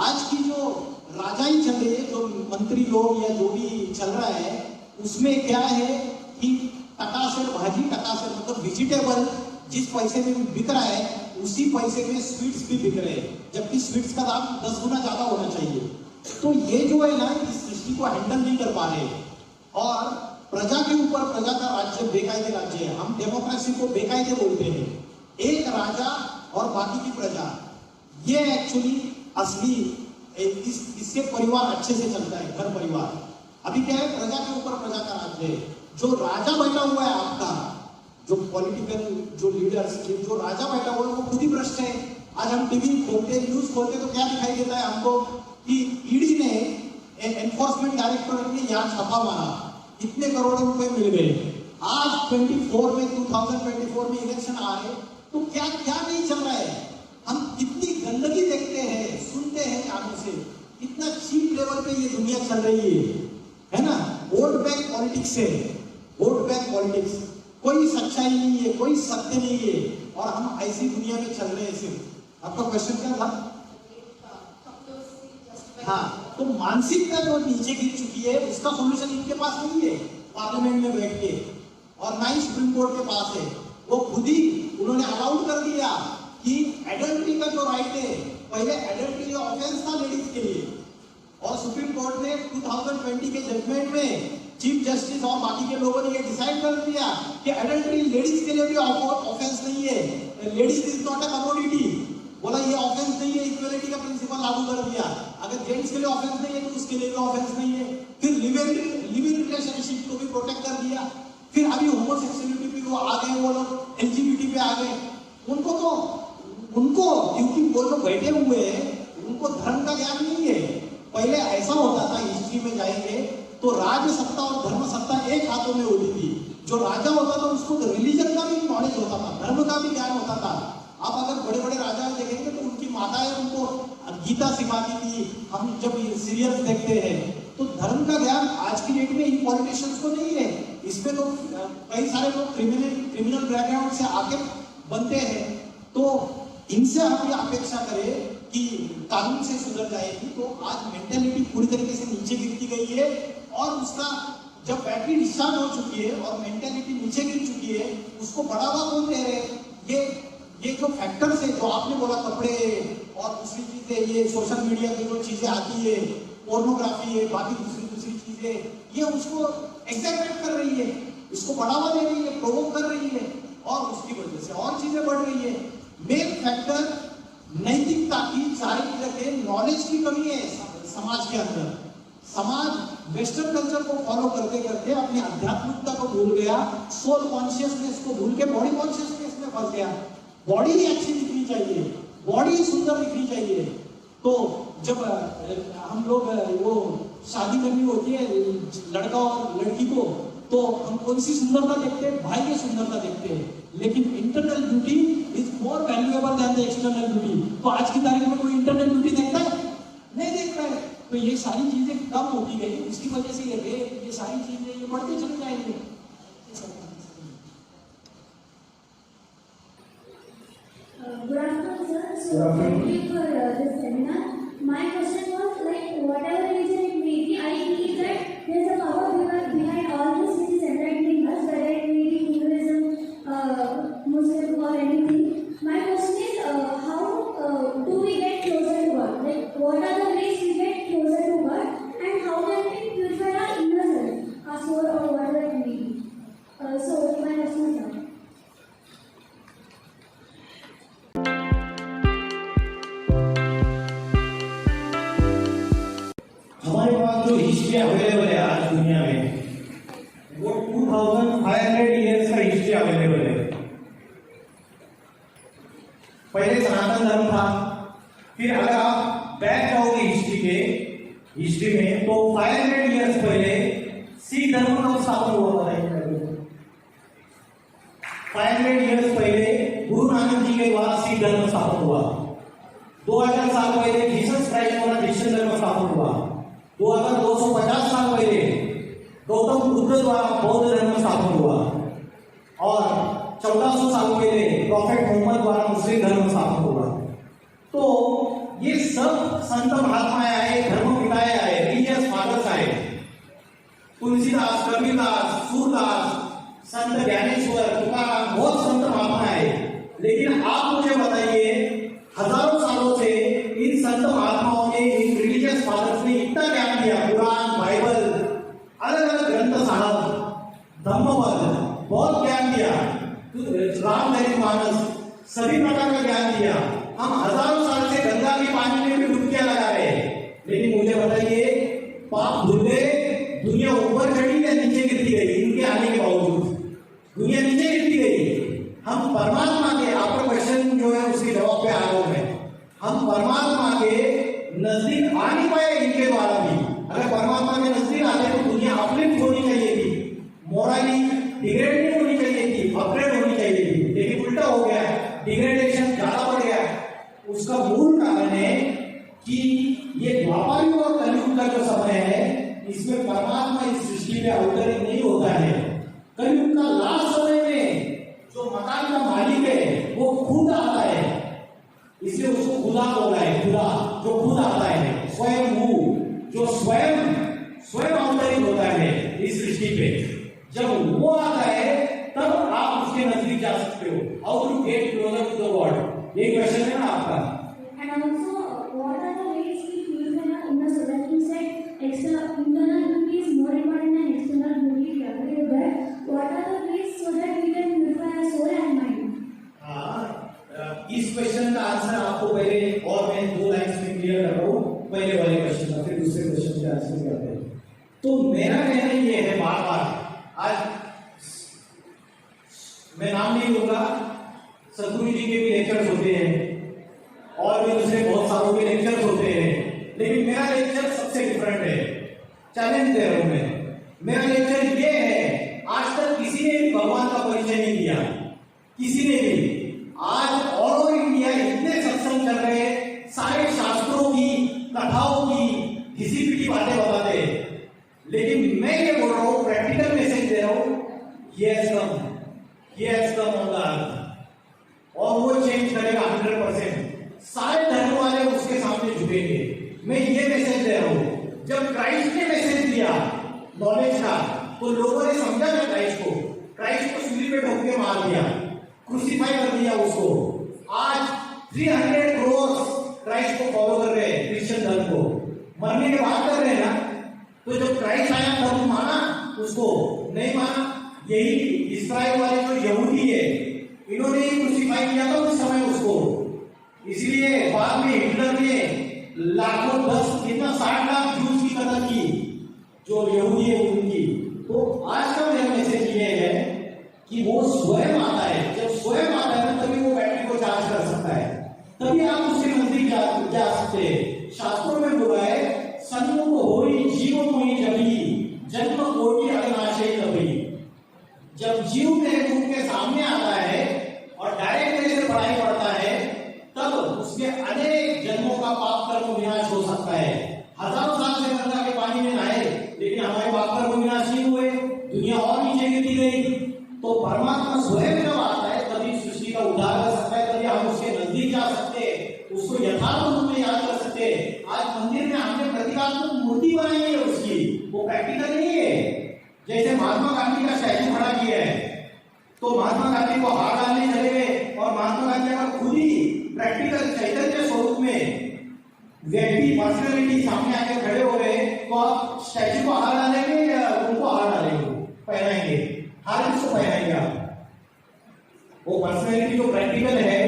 आज की जो राजाई चल रही है, जो मंत्री लोग या जो भी चल रहा है, उसमें क्या है कि टका से भाजी, टका से मतलब वेजिटेबल जिस पैसे में बिक रहा है उसी पैसे में स्वीट्स भी बिक रहे हैं, जबकि स्वीट्स का दाम 10 गुना ज्यादा होना चाहिए। तो ये जो है ना, इस सृष्टि को हैंडल नहीं कर पा रहे। और प्रजा के ऊपर प्रजा का राज्य बेकायदे राज्य है। हम डेमोक्रेसी को बेकायदे बोलते हैं, एक राजा और बाकी की प्रजा। ये एक्चुअली असली इससे परिवार अच्छे से चलता है, घर परिवार। अभी क्या है, प्रजा के ऊपर प्रजा का राज्य है। जो राजा बैठा हुआ है आपका, जो पॉलिटिकल जो लीडर्स, जो राजा बैठा हुआ है वो खुद ही भ्रष्ट है। आज हम टीवी खोलते, न्यूज खोलते तो क्या दिखाई देता है हमको कि ईडी ने, एनफोर्समेंट डायरेक्टोरेट ने यहाँ छापा मारा, इतने करोड़ों रुपए मिल गए। आज 2024 में इलेक्शन आ रहे, तो क्या क्या नहीं चल रहा है। हम कितनी गंदगी देखते हैं, सुनते हैं कानों से। इतना चीप लेवल पे ये दुनिया चल रही है ना। वोट बैंक पॉलिटिक्स है, वोट बैंक पॉलिटिक्स। कोई सच्चाई नहीं है, कोई सत्य नहीं है, और हम ऐसी दुनिया में चल रहे हैं सिर्फ। आपका क्वेश्चन क्या था? हाँ, तो मानसिकता जो नीचे गिर चुकी है उसका सोल्यूशन इनके पास नहीं है पार्लियामेंट में बैठ के, और ना ही सुप्रीम कोर्ट के पास है। वो खुद ही उन्होंने अलाउड कर दिया कि एडल्ट्री का जो राइट है, पहले एडल्ट्री ऑफेंस था लेडीज के लिए, और सुप्रीम कोर्ट ने 2020 के जजमेंट में चीफ जस्टिस और बाकी के लोगों ने ये डिसाइड कर दिया कि एडल्ट्री लेडीज के लिए भी ऑफेंस नहीं है। Ladies is not a commodity, बोला ये ऑफेंस नहीं है। इक्वलिटी का प्रिंसिपल लागू कर दिया। अगर जेंट्स के लिए ऑफेंस नहीं है तो उसके लिए भी ऑफेंस नहीं है। फिर लिविंग रिलेशनशिप को भी प्रोटेक्ट कर दिया। फिर अभी होमोसेक्सुअलिटी पे वो आ गए, वो लोग एलजीबीटी पे आ गए। उनको क्योंकि वो लोग बैठे हुए हैं, उनको धर्म का ज्ञान नहीं है। पहले ऐसा होता था, हिस्ट्री में जाएंगे तो राज सत्ता और धर्म सत्ता एक हाथों में होती थी। जो राजा होता था उसको रिलीजन का भी नॉलेज होता था, धर्म का भी ज्ञान होता था। आप अगर बड़े बड़े राजा देखेंगे तो उनकी माताएं उनको गीता सिखाती थी। हम जब सीरियल्स देखते हैं तो धर्म का ज्ञान आज की डेट में इन पॉलिटिशियंस को नहीं है। इसमें तो कई सारे लोग क्रिमिनल बैकग्राउंड से आके बनते हैं। तो इनसे हम ये अपेक्षा करें कि कानून से सुधर जाएगी। तो आज मेंटेलिटी पूरी तरीके से नीचे गिरती गई है, और उसका जब बैटरी डिस्चार्ज हो चुकी है और मेंटेलिटी नीचे गिर चुकी है, उसको बढ़ावा कौन दे रहे हैं? ये जो फैक्टर्स है, जो आपने बोला, कपड़े और दूसरी चीजें, ये सोशल मीडिया की जो चीजें आती है, पोर्नोग्राफी है, बाकी दूसरी चीजें, ये उसको एग्जैक्ट कर रही है, इसको बढ़ावा दे रही है, प्रोवोक कर रही है, और उसकी वजह से और चीजें बढ़ रही है। मेन फैक्टर नैतिकता की, चारित्र्य के, नॉलेज की कमी है समाज के अंदर। समाज वेस्टर्न कल्चर को फॉलो करते करते अपनी आध्यात्मिकता को भूल गया, सोल कॉन्शियसनेस को भूल के बॉडी कॉन्शियसनेस में फंस गया। बॉडी ही अच्छी दिखनी चाहिए, बॉडी ही सुंदर दिखनी चाहिए। तो जब हम लोग वो शादी करनी होती है लड़का और लड़की को, तो हम कौन सी सुंदरता देखते हैं? भाई की सुंदरता देखते हैं। लेकिन internal beauty is more valuable then the external beauty. तो आज की तारीख में कोई इंटरनल तो ये सारी चीजें कम होती गई, उसकी वजह से ये सारी चीजें ये बढ़ते चले जाएंगे। Good afternoon, sir. So, thank you for this seminar. My question was like, whatever reason it may be, I believe that there's a power behind all this which is enlightening us, whether it may be Hinduism, Muslim, or anything. My question is, how do we get closer to God? Like, what are the ways we get closer to God, and how can we purify our inner self, our soul, or whatever it may be? So, my question is that. हमारे पास जो history available है आज दुनिया में, वो 2500 years का history available है। पहले सनातन धर्म था, फिर अगर आप बैक जाओगे हिस्ट्री में तो 500 ईयर्स पहले सिख धर्म का स्थापना हुआ था। 500 ईयर्स पहले गुरु नानक जी के द्वारा सिख धर्म स्थापन हुआ। 2000 साल पहले जीसस क्राइस्ट द्वारा क्रिश्चियन धर्म स्थापन हुआ। 2250 साल पहले गौतम बुद्ध द्वारा बौद्ध धर्म स्थापन हुआ और 1400 साल पहले प्रॉफेट मोहम्मद द्वारा मुस्लिम धर्म स्थापन हुआ। तो ये सब संत महात्माएं आए, धर्म पिताएं आए, रिलीजियस फादर्स आए, तुलसीदास, कबीरदास, सूरदास, संत ज्ञानेश्वर, तुकाराम, बहुत संत महात्मा आए। लेकिन आप मुझे बताइए, हजारों सालों से इन संत महात्माओं ने, इन रिलीजियस फादर्स ने इतना ज्ञान दिया, कुरान, बाइबल, अलग अलग ग्रंथ साहब, धम्मपद, बहुत ज्ञान दिया, रामचरितमानस, सभी प्रकार का ज्ञान दिया। हम हजारों साल से गंगा के पानी में भी डुबकियां लगा रहे हैं, लेकिन मुझे बताइए, पाप धुल गए, दुनिया ऊपर चढ़ी या नीचे गिरती गई? इनके आने के बावजूद दुनिया नीचे गिरती गई। हम परमात्मा के, आपका क्वेश्चन जो है उसके जवाब पे आ रहा हूं मैं, हम परमात्मा के नजदीक आ नहीं पाए इनके द्वारा भी। अगर परमात्मा के नजदीक आते तो दुनिया अपलिफ्ट होनी चाहिए थी, मोरली डिग्रेड नहीं होनी चाहिए थी, अपग्रेड होनी चाहिए थी, लेकिन उल्टा हो गया, डिग्रेडेशन ज्यादा बढ़ गया। उसका मूल कारण है कि ये द्वापर युग और कलयुग का जो समय है, इसमें परमात्मा इस सृष्टि में अवतरित नहीं होता है। कलयुग का लास्ट समय में जो मकान का मालिक है वो खुद आता है, इसलिए उसको खुदा बोला है। खुदा जो खुद आता है, स्वयं जो स्वयं अवतरित होता है इस सृष्टि पे। जब वो आता है तब आप उसके नजदीक जा सकते हो। How to get closer to the God, ये क्वेश्चन है ना आपका। And also, what are the ways we purify our inner soul? Like you said, internal beauty is more important than external beauty. We agree with that. What are the ways so that we can purify our soul and mind? इस question का answer आपको पहले और मैं 2 lines में clear कर रहा हूँ, पहले वाले क्वेश्चन का, फिर दूसरे क्वेश्चन का आंसर करते हैं। तो मेरा कहना ये है, बार बार, आज मैं नाम नहीं लूंगा, सदगुरु जी के भी लेक्चर्स होते हैं और भी दूसरे बहुत सारों के लेक्चर्स होते हैं, लेकिन मेरा लेक्चर सबसे डिफरेंट है। चैलेंज दे रहा हूं मैं, मेरा लेक्चर ये है, आज तक किसी ने भी भगवान का परिचय नहीं दिया, किसी ने भी। आज ऑल ओवर इंडिया इतने सत्संग कर रहे हैं, सारे शास्त्रों की, कथाओं की घिसी पिटी बातें बताते हैं, लेकिन मैं ये बोल रहा हूं, प्रैक्टिकल मैसेज दे रहा हूं, ये has come on the earth, और वो चेंज करेगा 100%। सारे धर्म वाले उसके सामने झुकेंगे। मैं ये मैसेज दे रहा हूं, जब क्राइस्ट ने मैसेज दिया नॉलेज का, तो लोगों ने समझा ना क्राइस्ट को सूली पे ठोक के मार दिया, क्रूसिफाई कर दिया उसको। आज 300 करोड़ क्राइस्ट को फॉलो कर रहे हैं, क्रिश्चियन धर्म को, मरने के बाद कर रहे हैं ना। तो जब क्राइस्ट आया तब माना उसको? नहीं माना। यही इस्राएल वाले जो यहूदी है, इन्होंने ही क्रूसिफाई किया था उस समय उसको। इसलिए बाद में हिटलर ने लाखों 60 लाख जूस की कत्ल की, जो यहूदी है उनकी। तो आज का मेरा मैसेज ये है कि वो स्वयं आता है, जब स्वयं आता है तभी वो बैटरी को चार्ज कर सकता है, तभी आप उसके नजदीक जा सकते हैं। शास्त्रों में बोला है, सन्मुख होई जीव मोहि जभी, जन्म कोटि अविनाशी कभी। जब जीव मेरे मुख के सामने आता है और डायरेक्ट मेरे से पढ़ाई पढ़ता है, तब उसके अनेक जन्मों का पाप कर्म विनाश हो सकता है। हजारों साल में आए, लेकिन हमारे बाप कर्म विनाश नहीं हुए, दुनिया और नीचे गिरती गई। तो परमात्मा स्वयं जब आता है तभी सृष्टि का उद्धार कर सकता है, तभी हम उसके नजदीक जा सकते हैं, उसको यथार्थ रूप में याद कर सकते हैं। आज मंदिर में हमने प्रतीकात्मक मूर्ति बनाई है उसकी, वो प्रैक्टिकल नहीं है। जैसे महात्मा गांधी का स्टैचू खड़ा किया है, तो महात्मा गांधी को हार डालने चले गए और महात्मा गांधी अगर खुद ही प्रैक्टिकल चैतन्य स्वरूप में व्यक्ति पर्सनैलिटी सामने आके खड़े हो गए, तो आप स्टैचू को हार डालेंगे या उनको हार डालेंगे, पहनाएंगे? हार किसको पहनाएंगे आप? वो पर्सनैलिटी जो प्रैक्टिकल है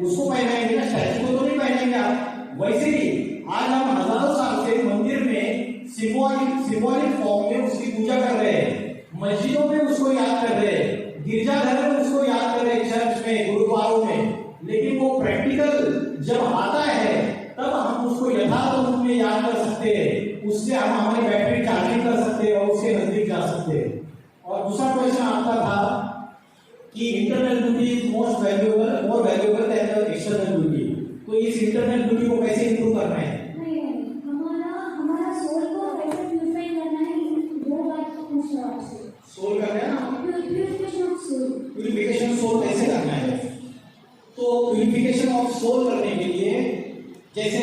उसको पहनाएंगे ना, स्टैचू को तो नहीं पहनाएंगे आप। वैसे ही आज हम हजारों साल से मंदिर में सिंबॉलिक फॉर्म में उसकी पूजा कर रहे हैं, मस्जिदों में उसको याद कर रहे हैं, गिरजाघर में उसको याद कर रहे हैं, चर्च में, गुरुद्वारों में। लेकिन वो प्रैक्टिकल जब आता है तब हम उसको यथार्थ रूप में याद कर सकते हैं, उससे हम हमारी बैटरी चार्जिंग कर सकते हैं और उसके नजदीक जा सकते हैं। और दूसरा क्वेश्चन आपका था कि internal beauty is more valuable then the external beauty. तो इस इंटरनल ब्यूटी को कैसे इंप्रूव करना है? हमारा सोल को कैसे प्यूरिफाई करना है, वो बात पूछ रहा हूं आपसे। सोल करना है ना, purification of soul. Purification soul कैसे करना है? तो प्यूरिफिकेशन ऑफ सोल करने के लिए जैसे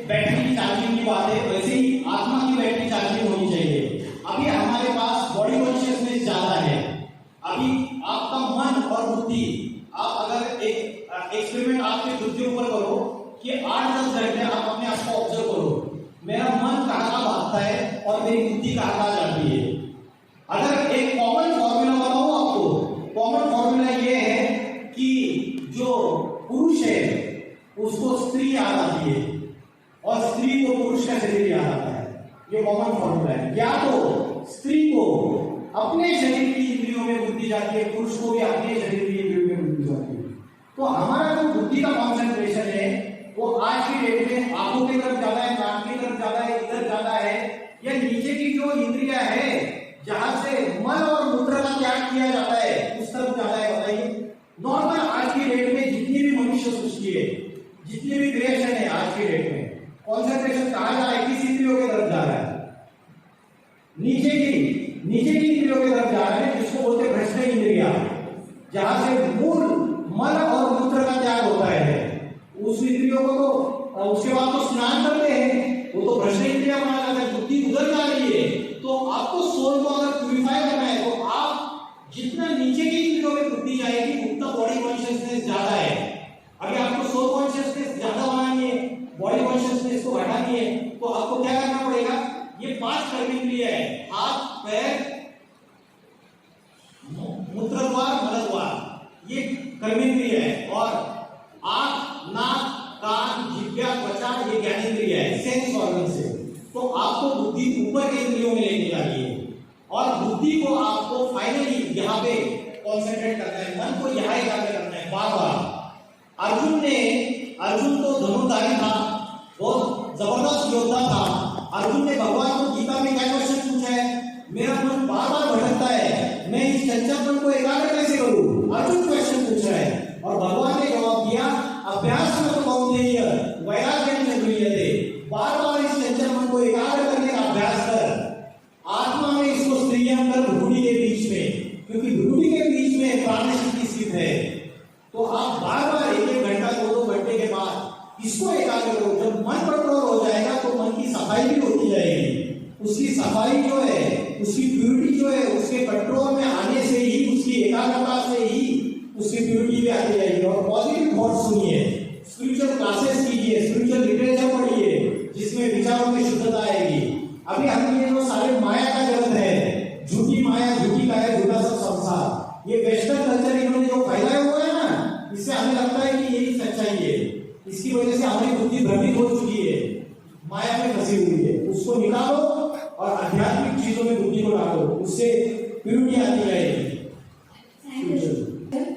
बैटरी की चार्जिंग की बात है, वैसे ही आत्मा की बैटरी चार्जिंग होनी चाहिए। अभी हमारे पास बॉडी कॉन्शियसनेस ज्यादा है, अभी आपका मन और बुद्धि, आप अगर एक एक्सपेरिमेंट आपके खुद के ऊपर करो कि 8-10 घंटे आप अपने आप को ऑब्जर्व करो, मेरा मन कहाँ भागता है और मेरी बुद्धि कहाँ जाती है। अगर एक कॉमन फॉर्मूला बताऊं आपको, कॉमन फॉर्मूला ये है कि जो पुरुष है उसको स्त्री याद आती है और स्त्री को पुरुष का शरीर याद आता है। ये कॉमन फॉर्मूला है। या तो स्त्री को अपने शरीर की इंद्रियों में बुद्धि जाती है, पुरुष को भी अपने शरीर की इंद्रियों में बुद्धि जाती है। तो हमारा जो बुद्धि का कॉन्सेंट्रेशन है वो आज की डेट में आंखों की तरफ ज्यादा है, कान की तरफ ज्यादा है, इधर ज्यादा है, या नीचे की जो इंद्रिया है जहां से मल और मूत्र का त्याग किया जाता है उस तरफ ज्यादा है? बताइए। नॉर्मल आज की डेट में जितनी भी मनुष्य सृष्टि है, जितनी भी क्रिएशन है आज की डेट में, कॉन्सेंट्रेशन कहां जा रहा है? किस इंद्रियों की तरफ जा रहा है? नीचे की इंद्रियों की तरफ जा रहा है, जिसको बोलते हैं भ्रष्ट इंद्रिया, जहां से मूल मल और मूत्र का त्याग होता है। उस इंद्रियों को तो उसके बाद तो स्नान करते हैं, वो तो भ्रष्ट इंद्रिया माना जाता है, बुद्धि उधर जा रही है। तो आपको सोल को अगर प्यूरिफाई करना है तो आप जितना नीचे की इंद्रियों में बुद्धि जाएगी उतना बॉडी कॉन्शियसनेस ज्यादा है। अगर आपको सोल कॉन्शियसनेस ज्यादा बनानी है, बॉडी कॉन्शियसनेस को घटानी है, तो आपको क्या करना पड़ेगा? ये 5 कर्मेंद्रिय है, हाथ, पैर, मूत्र द्वार, मल द्वार, ये कर्मेंद्रिय है। और आंख, नाक, कान, जिह्वा, त्वचा, ये ज्ञानेंद्रिय है, सेंस ऑर्गन से। तो आपको बुद्धि ऊपर के इंद्रियों में लेके जानी है और बुद्धि को आपको फाइनली यहाँ पे कॉन्सेंट्रेट करना है, मन को यहाँ एकाग्र करना है बार बार। अर्जुन तो धनुर्धारी था, बहुत जबरदस्त योद्धा था। अर्जुन ने भगवान को गीता में क्या क्वेश्चन पूछा है? मेरा मन बार बार भटकता है, मैं इस चंचल मन को एकाग्र कैसे करूं? अर्जुन क्वेश्चन पूछ रहा है और भगवान ने जवाब दिया, अभ्यास में कौन्तेय वैराग्येन च गृह्यते। बार बार इस चंचल मन को एकाग्र करने का अभ्यास कर। आत्मा में इसको स्त्रियम कर भ्रूणि के बीच में, क्योंकि भ्रूणि के बीच में प्राण शक्ति स्थित है। तो आप बार बार 1-1 घंटा 2-2 घंटे के बाद इसको एकाग्र करो। जब मन कंट्रोल हो जाएगा तो मन की सफाई भी होती जाएगी। उसकी सफाई जो है, उसकी प्यूरिटी जो है, उसके कंट्रोल में आने से ही, उसकी एकाग्रता से ही उसकी प्यूरिटी भी आती जाएगी। और पॉजिटिव थॉट सुनिए, स्पिरिचुअल क्लासेस कीजिए, स्पिरिचुअल लिटरेचर पढ़िए, जिसमें विचारों में शुद्धता आएगी। अभी हम ये जो सारे माया का जगत है, झूठी माया, झूठी काया, झूठा सब संसार, ये वेस्टर्न कल्चर इन्होंने जो फैलाया हुआ है ना, इससे हमें लगता है कि यही सच्चाई है। इसकी वजह से हमारी बुद्धि भ्रमित हो चुकी है, माया में फंसी हुई है। उसको निकालो और आध्यात्मिक चीजों में बुद्धि को डालो, उससे प्यूरिटी आती रहेगी।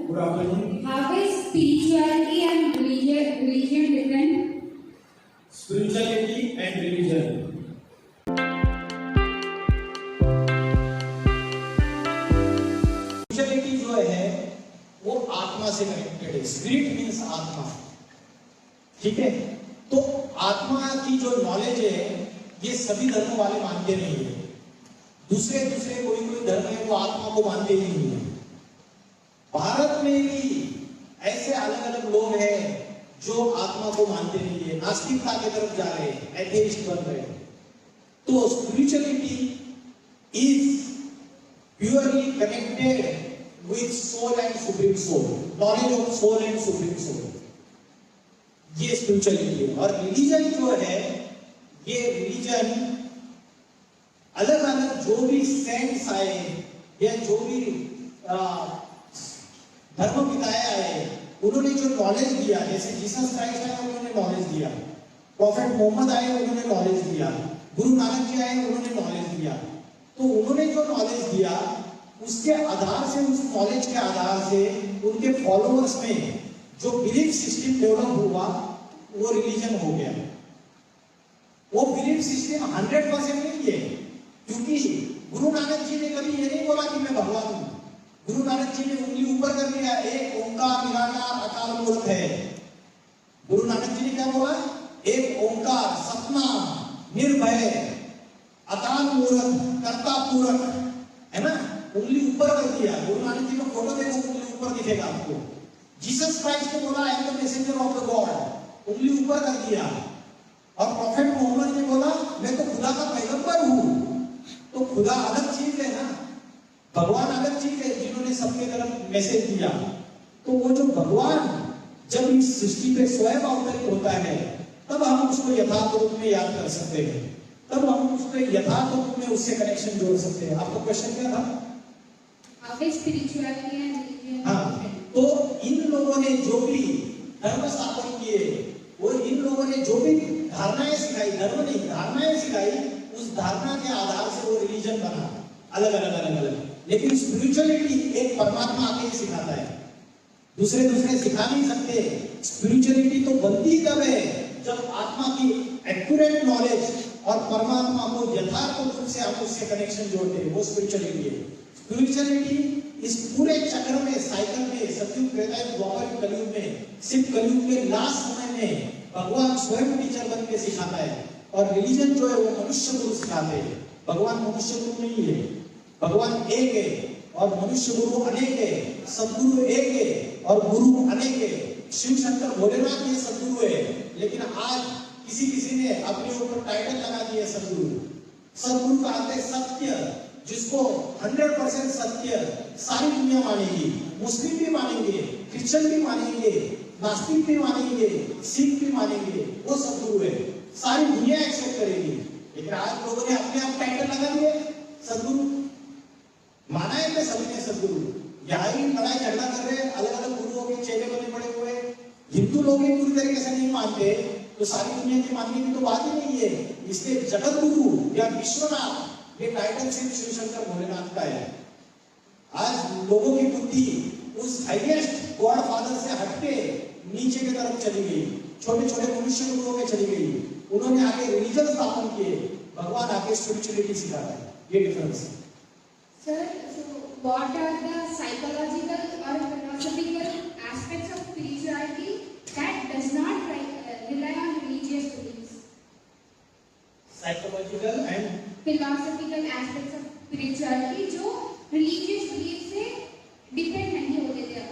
Good afternoon. How is spirituality and religion different? Spirituality and religion. Spirituality जो है वो आत्मा से कनेक्टेड है। स्पिरिट मीन्स आत्मा, ठीक है। तो आत्मा की जो नॉलेज है ये सभी धर्म वाले मानते नहीं है। दूसरे कोई धर्म है वो आत्मा को मानते ही नहीं है। भारत में भी ऐसे अलग अलग लोग हैं जो आत्मा को मानते नहीं है, नास्तिकता की तरफ जा रहे हैं, एथेइस्ट बन रहे हैं। तो spirituality is purely connected with soul and supreme soul, knowledge of soul and supreme soul, ये स्पिरिचुअलिटी है। और रिलीजन जो है, ये रिलीजन अलग अलग जो भी सेंट्स आए या जो भी धर्म पिताएं आए, उन्होंने जो नॉलेज दिया, जैसे जीसस क्राइस्ट आए उन्होंने नॉलेज दिया, प्रॉफेट मोहम्मद आए उन्होंने नॉलेज दिया, गुरु नानक जी आए उन्होंने नॉलेज दिया। तो उन्होंने जो नॉलेज दिया उसके आधार से, उस नॉलेज के आधार से उनके फॉलोअर्स में जो बिलीफ सिस्टम डेवलप हुआ वो रिलीजन हो गया। वो बिलीफ सिस्टम 100% नहीं है, क्योंकि गुरु नानक जी ने कभी ये नहीं बोला कि मैं भगवान हूं। गुरु नानक जी ने उंगली ऊपर कर दिया, एक ओंकार निराकार अकाल मूर्त है। गुरु नानक जी ने क्या बोला? एक ओंकार सतनाम निर्भय अकाल मूर्त कर्ता पूरक, है ना? उंगली ऊपर कर दिया। गुरु नानक जी का फोटो देखो, उंगली ऊपर दिखेगा आपको। जीसस क्राइस्ट ने बोला आई am the messenger of the God, उंगली ऊपर कर दिया। और प्रॉफेट मोहम्मद ने बोला मैं तो खुदा का पैगंबर हूं। तो खुदा अलग चीज है ना, भगवान अलग चीज है जिन्होंने सबके तरफ मैसेज दिया। तो वो जो भगवान जब इस सृष्टि पे स्वयं अवतरित होता है, तब हम उसको यथार्थ रूप में याद कर सकते हैं, तब हम उसको यथार्थ रूप में उससे कनेक्शन जोड़ सकते हैं। आपका क्वेश्चन क्या था? Spirituality and religion. हाँ, तो इन लोगों ने जो भी धर्म स्थापन किए, वो इन लोगों ने जो भी धारणाएं सिखाई, धर्म नहीं धारणाएं सिखाई, उस धारणा के आधार से वो रिलीजन बना, अलग अलग। लेकिन स्पिरिचुअलिटी एक परमात्मा आके ही सिखाता है, दूसरे सिखा नहीं सकते। स्पिरिचुअलिटी तो बनती तब है जब आत्मा की एक्यूरेट नॉलेज और परमात्मा को यथार्थ रूप से हम उससे कनेक्शन जोड़ते हैं, वो स्पिरिचुअलिटी है। स्पिरिचुअलिटी इस पूरे चक्र में, साइकिल में, सतयुग, त्रेतायुग, द्वापर, कलयुग में, सिर्फ कलयुग के लास्ट समय में भगवान स्वयं टीचर बन के सिखाता है। और रिलीजन जो है वो मनुष्य गुरु सिखाते हैं। भगवान मनुष्य गुरु नहीं है, भगवान एक है और मनुष्य गुरु अनेक है, सदगुरु एक है और गुरु अनेक है। शिव शंकर भोलेनाथ ये सदगुरु है, लेकिन आज किसी ने अपने ऊपर टाइटल लगा दिया सदगुरु। सदगुरु का अर्थ है सत्य, जिसको 100% सत्य सारी दुनिया मानेगी। मुस्लिम भी मानेंगे, क्रिश्चियन भी मानेंगे, नास्तिक भी मानेंगे, सिख भी मानेंगे, वो सदगुरु है, सारी दुनिया एक्सेप्ट करेगी। लेकिन आज लोगों ने अपने आप टाइटल लगा दिए सदगुरु। माना है कि सभी ने सदगुरु, यहाँ ही लड़ाई झगड़ा कर रहे हैं, अलग अलग गुरुओं के चेले बने पड़े हुए। हिंदू लोग ही पूरी तरीके से नहीं मानते तो सारी दुनिया की मानने की तो बात ही नहीं है। इसलिए जगत गुरु या विश्वनाथ ये टाइटल सिर्फ शिव शंकर भोलेनाथ का है। आज लोगों की बुद्धि उस हाईएस्ट गॉड फादर से हटके नीचे की तरफ चली गई, छोटे छोटे मनुष्य गुरुओं में चली गई। उन्होंने आगे रिलीजन स्थापन किए, भगवान आगे स्पिरिचुअलिटी सिखाता है। ये डिफरेंस है। Sir, so what are the psychological or philosophical aspects of spirituality that does not rely on religious beliefs? Psychological and Philosophical aspects of spirituality जो religious belief से depend नहीं होते थे,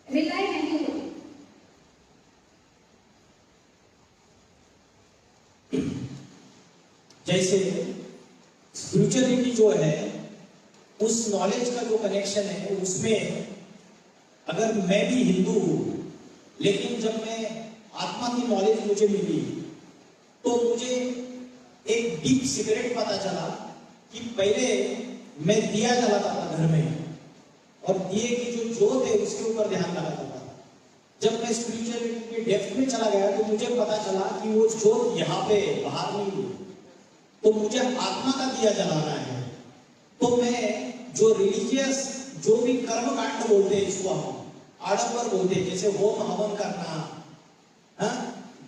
rely नहीं होते। जैसे स्पिरिचुअलिटी जो है, उस नॉलेज का जो कनेक्शन है, उसमें अगर मैं भी हिंदू हूं, लेकिन जब मैं आत्मा की नॉलेज मुझे मिली तो मुझे एक डीप सीक्रेट पता चला कि पहले मैं दिया जलाता था घर में और दिए की जो जोत है उसके ऊपर ध्यान लगाता था। जब मैं स्पिरिचुअलिटी के डेप्थ में चला गया तो मुझे पता चला कि वो जोत यहाँ पे बाहर नहीं है, तो मुझे आत्मा का दिया जलाना है। तो मैं जो रिलीजियस जो भी कर्म कांड बोलते हैं, इसको हम आडंबर बोलते हैं, जैसे होम हवन करना,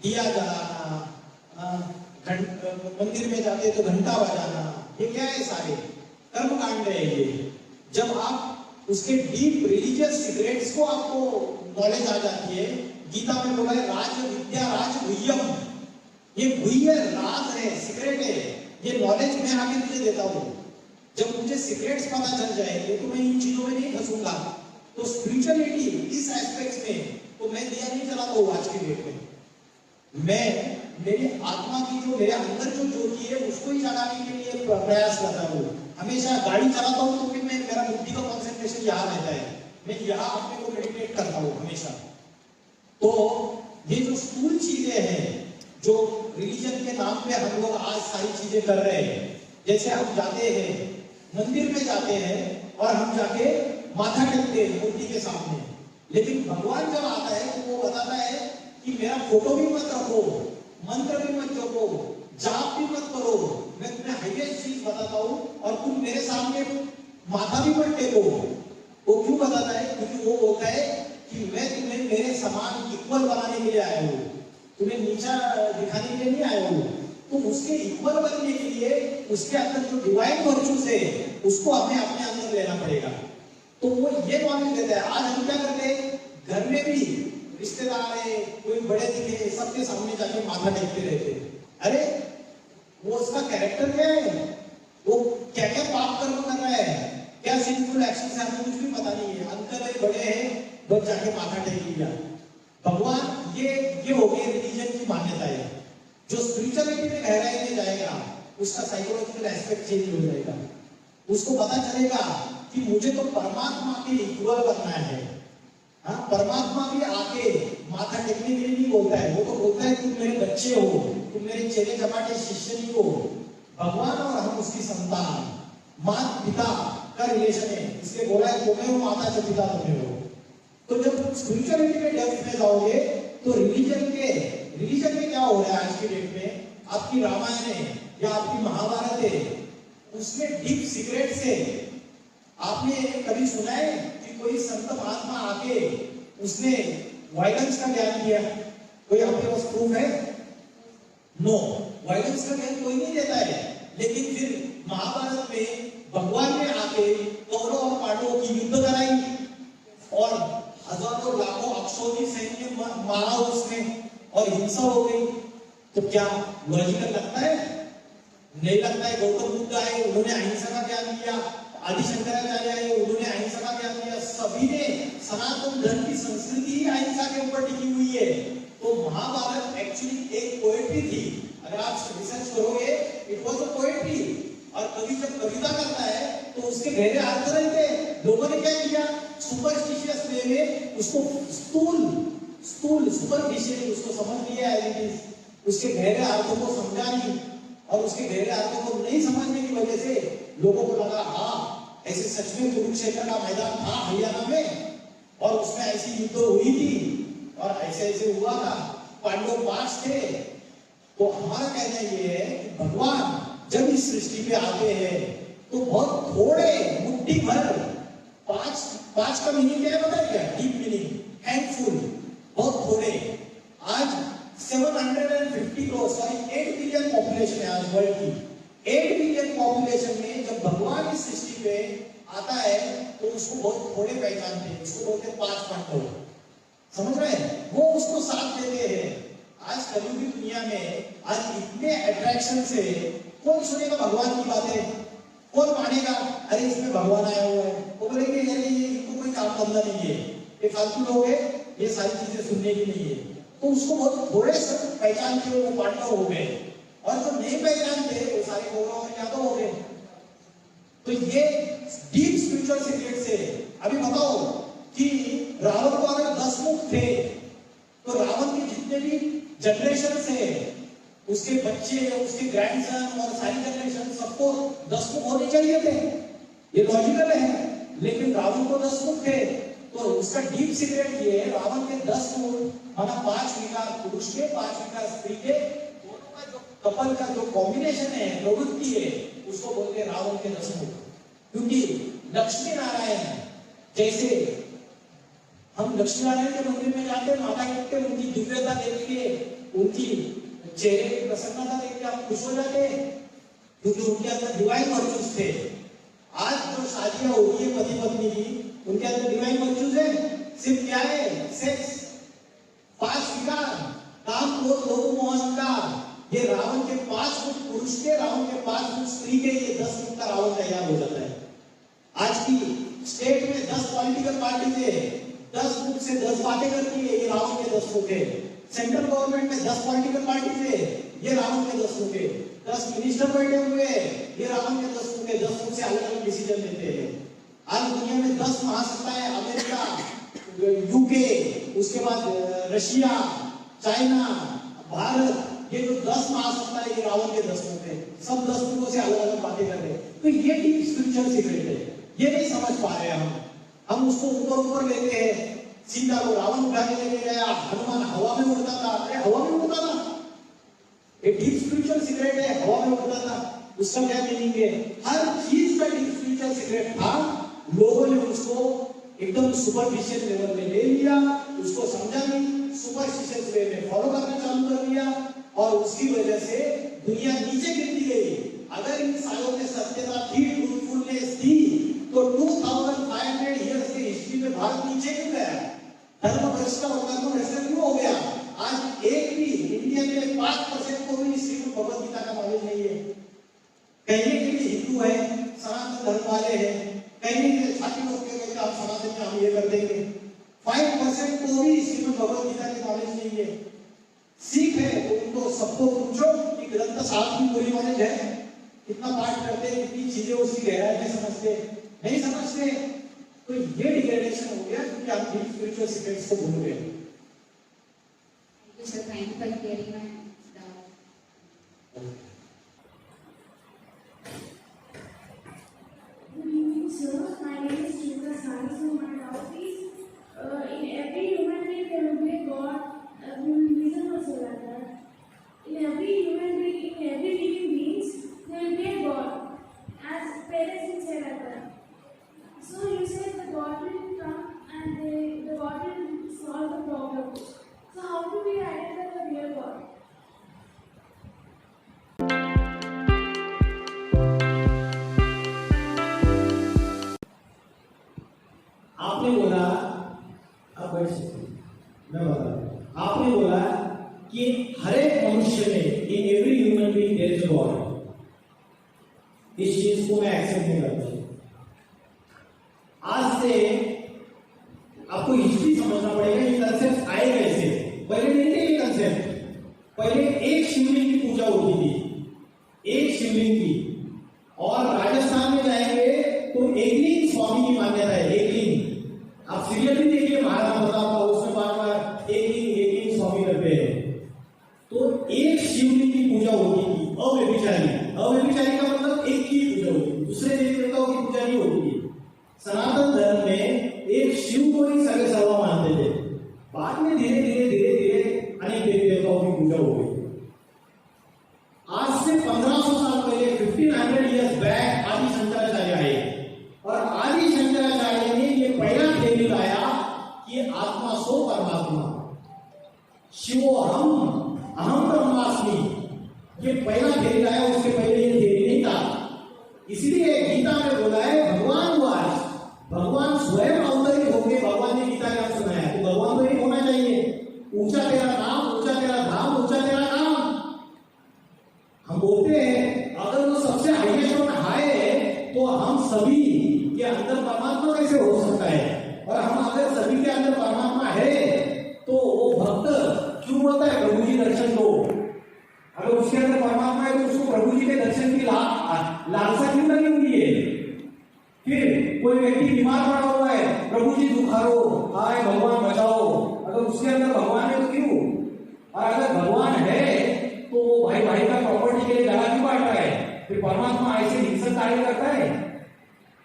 दिया जलाना, मंदिर में जाते तो घंटा बजाना, ये क्या है? सारे कर्म कांड है ये। जब आप उसके डीप रिलीजियस सीक्रेट्स को आपको नॉलेज आ जाती है, गीता में बोला है राज विद्या राज गुह्यम, ये हुई है, राज है, सीक्रेट है, ये नॉलेज मैं आके तुझे देता हूँ। जब मुझे सीक्रेट्स पता चल जाएंगे तो मैं इन चीजों में नहीं फंसूंगा। तो स्पिरिचुअलिटी इस एस्पेक्ट्स में तो मैं दिया नहीं चलाता हूँ आज के डेट में। मैं मेरी आत्मा की जो मेरे अंदर जो ज्योति है उसको ही जगाने के लिए प्रयास करता हूँ। हमेशा गाड़ी चलाता हूँ तो भी मैं मेरा बुद्धि का कंसंट्रेशन यहाँ रहता है, मैं यहाँ अपने को मेडिटेट करता हूँ हमेशा। तो ये जो स्थूल चीजें हैं जो रिलीजन के नाम पे हम लोग आज सारी चीजें कर रहे हैं, जैसे हम जाते हैं मंदिर में जाते हैं और हम जाके माथा टेकते हैं मूर्ति के सामने, लेकिन भगवान जब आता है तो वो बताता है कि मेरा फोटो भी मत रखो, मंत्र भी मत जपो, जाप भी मत करो, मैं तुम्हें हाईएस्ट चीज बताता हूँ और तुम मेरे सामने माथा भी मत टेको। वो क्यों बताता है? क्योंकि वो बोलता है कि मैं तुम्हें मेरे समान इक्वल बनाने के लिए आया हूँ, तुम्हें नीचा दिखाने के लिए नहीं आया हूँ। तो उसके इक्वल बनने के लिए उसके अंदर जो डिवाइन वर्चूज है उसको हमें अपने अंदर लेना पड़ेगा। तो वो ये नॉलेज देता है। आज हम क्या करते हैं, घर में भी रिश्तेदार है, कोई बड़े दिखे, सबके सामने जाके माथा टेकते रहते हैं। अरे वो उसका कैरेक्टर क्या है, वो क्या क्या पाप कर्म कर रहा है, क्या सिंफुल एक्शन है, हमें कुछ भी पता नहीं है। अंकल है, बड़े हैं, बस जाके माथा टेक लिया। भगवान ये हो गई रिलीजन की मान्यता है। जो स्पिरिचुअलिटी में गहराई में जाएगा उसका साइकोलॉजिकल एस्पेक्ट चेंज हो जाएगा। उसको पता चलेगा कि मुझे तो परमात्मा के इक्वल बनना है। हाँ, परमात्मा भी आके माथा टेकने के लिए नहीं बोलता है, वो तो बोलता है तुम मेरे बच्चे हो, तुम मेरे चेले चपाटे शिष्य नहीं हो। भगवान और हम उसकी संतान, माता पिता का रिलेशन है, इसलिए बोला है तुम्हें हो माता से पिता तुम्हें हो। तो जब स्पिरिचुअलिटी में डेप्थ में जाओगे तो रिलीजन में क्या हो रहा है आज की डेट में, आपकी रामायण है या आपकी महाभारत है, उसमें डीप सीक्रेट से आपने कभी सुना है कि कोई संत महात्मा आके उसने वायलेंस का ज्ञान दिया? कोई आपके पास प्रूफ है? नो, वायलेंस का ज्ञान कोई नहीं देता है। लेकिन फिर महाभारत में भगवान ने आके कौरव और पांडवों की युद्ध कराई और हजारों लाखों अक्षौहिणी सैन्य मारा उसने और हिंसा हो गई। तो क्या लॉजिकल लगता है? नहीं लगता है। गौतम बुद्ध आए, उन्होंने अहिंसा का ज्ञान दिया, आदि शंकराचार्य आए, उन्होंने अहिंसा का ज्ञान दिया। सभी ने सनातन धर्म की संस्कृति ही अहिंसा के ऊपर टिकी हुई है। तो महाभारत एक्चुअली एक पोएट्री थी। अगर आप रिसर्च करोगे, इट वाज अ पोएट्री। और कवि जब कविता करता है तो उसके गहरे अर्थ रहते हैं। लोगों ने क्या किया, सुपरस्टिशियस वे में उसको स्थूल सुपरफिशियली उसको समझ लिया है, उसके गहरे अर्थों को समझा नहीं। और उसके गहरे अर्थों को नहीं समझने की वजह से लोगों को लगा हाँ ऐसे सच में कुरुक्षेत्र का मैदान था हरियाणा में और उसमें ऐसी युद्ध हुई थी और ऐसे ऐसे हुआ था, पांडव 5 थे। तो हमारा कहना ये है कि भगवान जब इस सृष्टि पे आते हैं तो बहुत थोड़े, मुट्ठी भर, 5 का मीनिंग क्या है पता है क्या? डीप मीनिंग, हैंडफुल, बहुत थोड़े। आज 750 करोड़, सॉरी 8 बिलियन पॉपुलेशन है आज वर्ल्ड की। 8 बिलियन पॉपुलेशन में जब भगवान इस सृष्टि पे आता है तो उसको बहुत थोड़े पहचानते हैं, उसको बोलते हैं 5 पांडव। समझ रहे हैं? वो उसको साथ देते हैं। आज कलयुगी दुनिया में आज इतने अट्रैक्शन से कौन सुनेगा भगवान की बातें? कौन मानेगा अरे इसमें भगवान आया हुआ है? वो बोलेंगे अरे ये इनको कोई काम धंधा नहीं है, ये फालतू लोग है, ये सारी चीजें सुनने की नहीं है। तो उसको बहुत थोड़े से पहचानते हो, वो पांडव हो गए। और जो नहीं पहचानते वो सारे कौरव और यादव हो गए। तो ये डीप स्पिरिचुअल सीक्रेट से अभी बताओ कि रावण को अगर 10 मुख थे तो रावण के जितने भी जनरेशन है, उसके बच्चे, उसके ग्रैंडसन और सारी जनरेशन, सबको 10 मुख होने चाहिए थे। ये लॉजिकल है। लेकिन रावण को 10 मुख थे तो उसका डीप सीक्रेट ये है, रावण के 10 मुख माना 5 विकार पुरुष के, 5 विकार स्त्री के, दोनों का जो कपल का जो कॉम्बिनेशन है, प्रवृत्ति है, उसको बोलते हैं रावण के 10 मुख। क्योंकि लक्ष्मी नारायण जैसे हम लक्ष्मी नारायण के मंदिर में जाते हैं, माता टेकते हैं, उनकी दिव्यता देख के, उनकी चेहरे की प्रसन्नता देख के हम खुश हो जाते हैं, क्योंकि उनके अंदर डिवाइन वर्चूज थे। आज जो शादियां होती है पति पत्नी की, उनके अंदर डिवाइन वर्चूज है, सिर्फ क्या है? सेक्स, 5 विकार, काम, क्रोध, लोभ, मोह, अहंकार, ये रावण के 5 फुट पुरुष के, रावण के 5 फुट स्त्री के, ये 10 फुट का रावण तैयार हो जाता है। आज की स्टेट में 10 पॉलिटिकल पार्टी है, 10 फुट से 10 बातें करती है, ये रावण के 10 फुट है। सेंट्रल गवर्नमेंट में 10 पॉलिटिकल पार्टी है, ये रावण के 10 फुट है। 10 मिनिस्टर बैठे हुए हैं, ये रावण के 10 फुट है। 10 फुट से अलग अलग डिसीजन लेते हैं। आज दुनिया में 10 महासत्ताएं, अमेरिका, यूके, उसके बाद रशिया, चाइना, भारत, ये जो 10 महासत्ता है, ये रावण के 10 फुट है। सब 10 फुटों से अलग अलग बातें कर रहे हैं। तो ये डीप स्पिरिचुअल सीक्रेट है, ये नहीं समझ पा रहे हैं हम उसको ऊपर ऊपर लेते हैं। सीता को रावण उठा के लेके गया, हनुमान हवा में उड़ता था। अरे हवा में उड़ता था, एक डीप स्पिरिचुअल सीक्रेट है, हवा में उड़ता था। उसका क्या मीनिंग है? हर चीज का डीप स्पिरिचुअल सीक्रेट था। लोगों ने उसको एकदम सुपरफिशियल लेवल में ले लिया, उसको समझा नहीं, सुपरफिशियल वे में फॉलो करना चालू कर दिया, और उसकी वजह से दुनिया नीचे गिरती गई। अगर इन सालों में सत्यता थी, ट्रूथफुलनेस थी, तो 2500 ईयर्स की हिस्ट्री में भारत नीचे क्यों गया? धर्म भ्रष्ट और कर्म भ्रष्ट क्यों हो गया? आज एक भी इंडिया में 5% को भी श्रीमद् भगवद गीता का नॉलेज नहीं है। कहने के लिए हिंदू है, सनातन धर्म वाले हैं, कहने के लिए छाती लोग कहते हैं आप सनातन में हम ये कर देंगे। 5% को भी श्रीमद् भगवद गीता की नॉलेज नहीं है। सिख है तो उनको सबको पूछो कि ग्रंथ साहब की पूरी नॉलेज है, कितना पाठ करते हैं, कितनी चीजें उसकी गहराई में समझते, नहीं समझते। तो ये डिग्रेडेशन हो गया क्योंकि आप डीप स्पिरिचुअल सीक्रेट्स को भूल गए। Sir, thank you for clearing my doubt. Good evening, sir. My name is Chinta Sai. So my doubt is, in every human being there will be a God. Reason also like that. In every human being, in every living beings, there will be a God. As parents will say like that. So you said the God will come and the God will solve the problem. So how do we identify the real God? आपने बोला, आप बैठ सकते, मैं बता रहा हूं। आपने बोला कि हर एक मनुष्य में, in every human being there is a God. इस चीज को मैं एक्सेप्ट नहीं करता। आज से आपको हिस्ट्री समझना पड़ेगा, ये कंसेप्ट आए कैसे। पहले नहीं थे ये कंसेप्ट। पहले एक शिवलिंग की पूजा होती थी, एक शिवलिंग की। और राजस्थान में जाएंगे तो एकलिंग स्वामी की मान्यता है। एकलिंग, आप सीरियल भी देखिए महाराणा प्रताप का, उसमें बार बार एकलिंग स्वामी करते हैं। तो एक शिवलिंग की पूजा होती थी, अव्यभिचारी। अव्यभिचारी का मतलब एक की पूजा होती थी, दूसरे देवी देवताओं की पूजा नहीं होती थी। सनातन धर्म में एक शिव को ही सगे सर्वा मानते थे। बाद में धीरे धीरे अनेक देवी देवताओं की पूजा हो गई। आज से 1500 साल पहले, 1500 इयर्स बैक, आदि शंकराचार्य आए, और आदि शंकराचार्य ने ये पहला थ्योरी लाया कि आत्मा सो परमात्मा, शिवो अहम ब्रह्मास्मि। ये पहला थ्योरी लाया, उसके पहले ये थ्योरी नहीं था। इसलिए गीता में बोला है भगवान वाच, भगवान स्वयं अवतरित होकर भगवान ने गीता का सुनाया। तो भगवान तो एक होना चाहिए। ऊंचा तेरा नाम, ऊंचा तेरा धाम, ऊंचा तेरा काम। हम बोलते हैं अगर वो सबसे हाईएस्ट और हाई है तो हम सभी के अंदर परमात्मा कैसे हो सकता है? और हम अगर सभी के अंदर परमात्मा है तो वो भक्त क्यों बोलता है प्रभु जी दर्शन दो? अगर उसके अंदर परमात्मा है तो उसको प्रभु जी के दर्शन की लालसा क्यों लगी हुई है? फिर कोई व्यक्ति बीमार पड़ा हुआ है, प्रभु जी दुखारो, हाय भगवान बचाओ। अगर उसके अंदर भगवान है तो क्यों? और अगर भगवान है तो वो भाई भाई का प्रॉपर्टी के लिए जगह क्यों बांट रहा है? फिर परमात्मा ऐसे हिंसक कार्य करता है।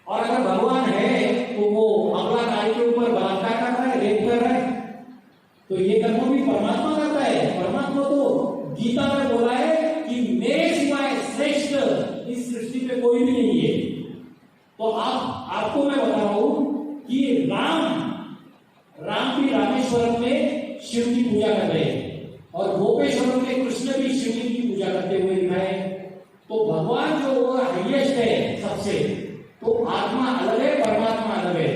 और अगर भगवान है तो वो अगला नारी के ऊपर बलात्कार कर रहा है, रेप कर रहा है, तो ये कर्म भी परमात्मा करता है। परमात्मा तो गीता में बोला है कि मेरे सिवाय श्रेष्ठ इस सृष्टि पे कोई भी नहीं है। तो आपको मैं बता रहा हूं कि राम भी रामेश्वरम में शिव की पूजा कर रहे हैं, और गोपेश्वरम में कृष्ण भी शिवलिंग की पूजा करते हुए दिखाए। तो भगवान जो हाईएस्ट है सबसे, तो आत्मा अलग है, परमात्मा अलग है।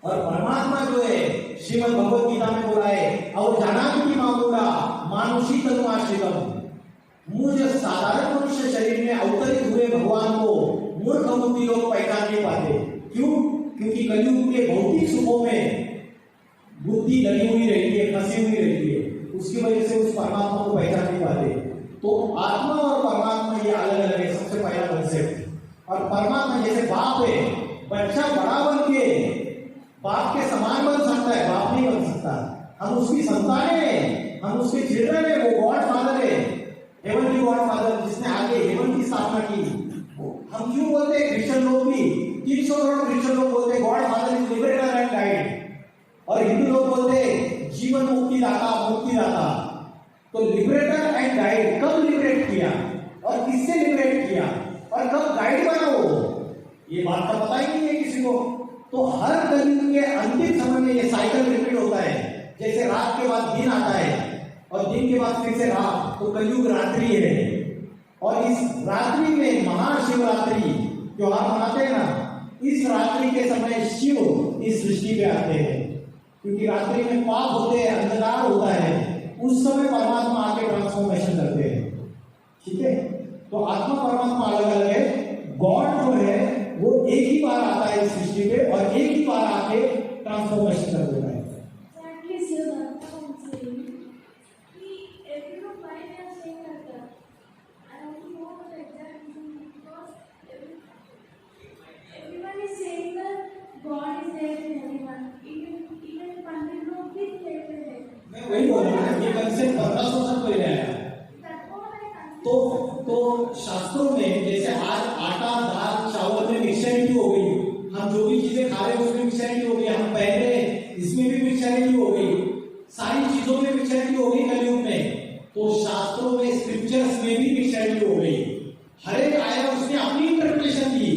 और परमात्मा जो है श्रीमद् भगवद गीता में बोला है, और जाना की मामूला मानुषी तनुआश्रितम। मुझ साधारण मनुष्य शरीर में अवतरित हुए भगवान को मूर्ख बुद्धि लोग पहचान नहीं पाते। क्यों? क्योंकि कलयुग के भौतिक सुखों में बुद्धि लगी हुई रहती है, फंसी हुई रहती है, उसकी वजह से उस परमात्मा को पहचान नहीं पाते। तो आत्मा और परमात्मा ये अलग अलग है, सबसे पहला कॉन्सेप्ट। और परमात्मा जैसे बाप है, बच्चा बड़ा बन के बाप के समान बन सकता है, बाप नहीं बन सकता। हम उसकी संतानें हैं, हम उसके चिल्ड्रन है, वो गॉड फादर है, हेवनली गॉड फादर, जिसने आगे हेवन की स्थापना की। हम क्यों बोलते हैं, क्रिश्चियन लोग भी 300 करोड़ क्रिश्चियन लोग बोलते हैं God father is liberator and guide, और हिंदू लोग बोलते हैं जीवन मुक्तिदाता, मुक्तिदाता। तो लिबरेटर एंड गाइड कब लिबरेट किया और किससे लिबरेट किया और कब गाइड बना वो, ये बात का पता ही नहीं है किसी को। तो हर कलयुग के अंतिम समय में ये साइकिल रिपीट होता है। जैसे रात के बाद दिन आता है और दिन के बाद फिर से रात, तो कलयुग रात्रि है। और इस रात्रि में महाशिवरात्रि त्योहार मनाते हैं ना, इस रात्रि के समय शिव इस सृष्टि पे आते हैं, क्योंकि रात्रि में पाप होते हैं, अंधकार होता है, उस समय परमात्मा आके ट्रांसफॉर्मेशन करते हैं। ठीक है, तो आत्मा परमात्मा अलग अलग है। गॉड जो है वो एक ही बार आता है इस सृष्टि पे और एक ही बार आके ट्रांसफॉर्मेशन कर देता है। Exactly, sir. That's what I'm saying. If you don't mind me saying like that, I want to know the exact reason, because everyone is saying that God is there in everyone. Even Pandit लोग भी कहते हैं. मैं वही बोल रहा हूँ, ये कंसेप्ट 1500 साल पहले आया। That's what I understand. तो शास्त्रों में जैसे आज आटा, दाल, चावल में मिक्सचरिटी हो गई, हम जो भी चीजें खा रहे हैं उसमें मिक्सचरिटी हो गई, हम पहन रहे हैं इसमें भी मिक्सचरिटी हो गई, सारी चीजों में मिक्सचरिटी हो गई कलयुग में। तो शास्त्रों में, स्क्रिप्चर्स में भी मिक्सचरिटी हो गई। हर एक आया उसने अपनी इंटरप्रिटेशन दी।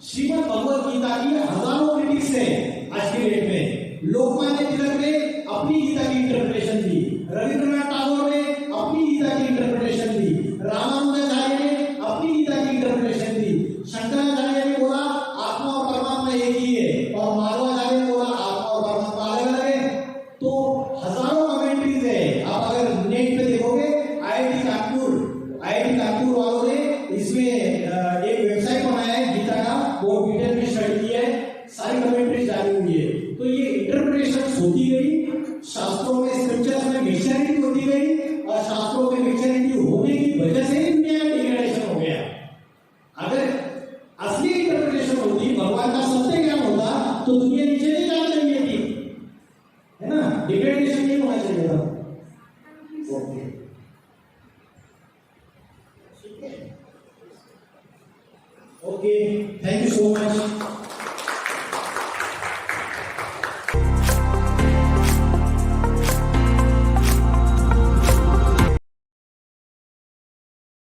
श्रीमद् भगवद गीता की हजारों क्रिटिक्स है आज के डेट में। लोकमान्य तिलक ने अपनी गीता की इंटरप्रिटेशन दी, रविंद्रनाथ टैगोर ने अपनी गीता की इंटरप्रिटेशन दी, रामानुजाचार्य ने अपनी गीता की इंटरप्रिटेशन दी, शंकराचार्य ने बोला आत्मा और परमात्मा एक ही है, और माधवाचार्य ने बोला आत्मा और परमात्मा अलग अलग है। तो हजारों कमेंट्रीज है, आप अगर नेट पे देखोगे, IIT कानपुर वालों ने इसमें एक वेबसाइट बनाया है गीता का, बहुत डिटेल में स्टडी किया है, सारी कमेंट्रीज डाली हुई है। तो ये इंटरप्रिटेशन होती गई, शास्त्रों में, स्क्रिप्चर्स में मिक्सचरिटी होती गई, और शास्त्रों में मिक्सचरिटी होने की वजह से ही दुनिया में डिग्रेडेशन हो गया। अगर असली इंटरप्रिटेशन होती, भगवान का सत्य ज्ञान होता, तो दुनिया नीचे नहीं जानी चाहिए थी, है ना, डिग्रेडेशन नहीं होना चाहिए था। ओके, ठीक है, okay, thank you so much.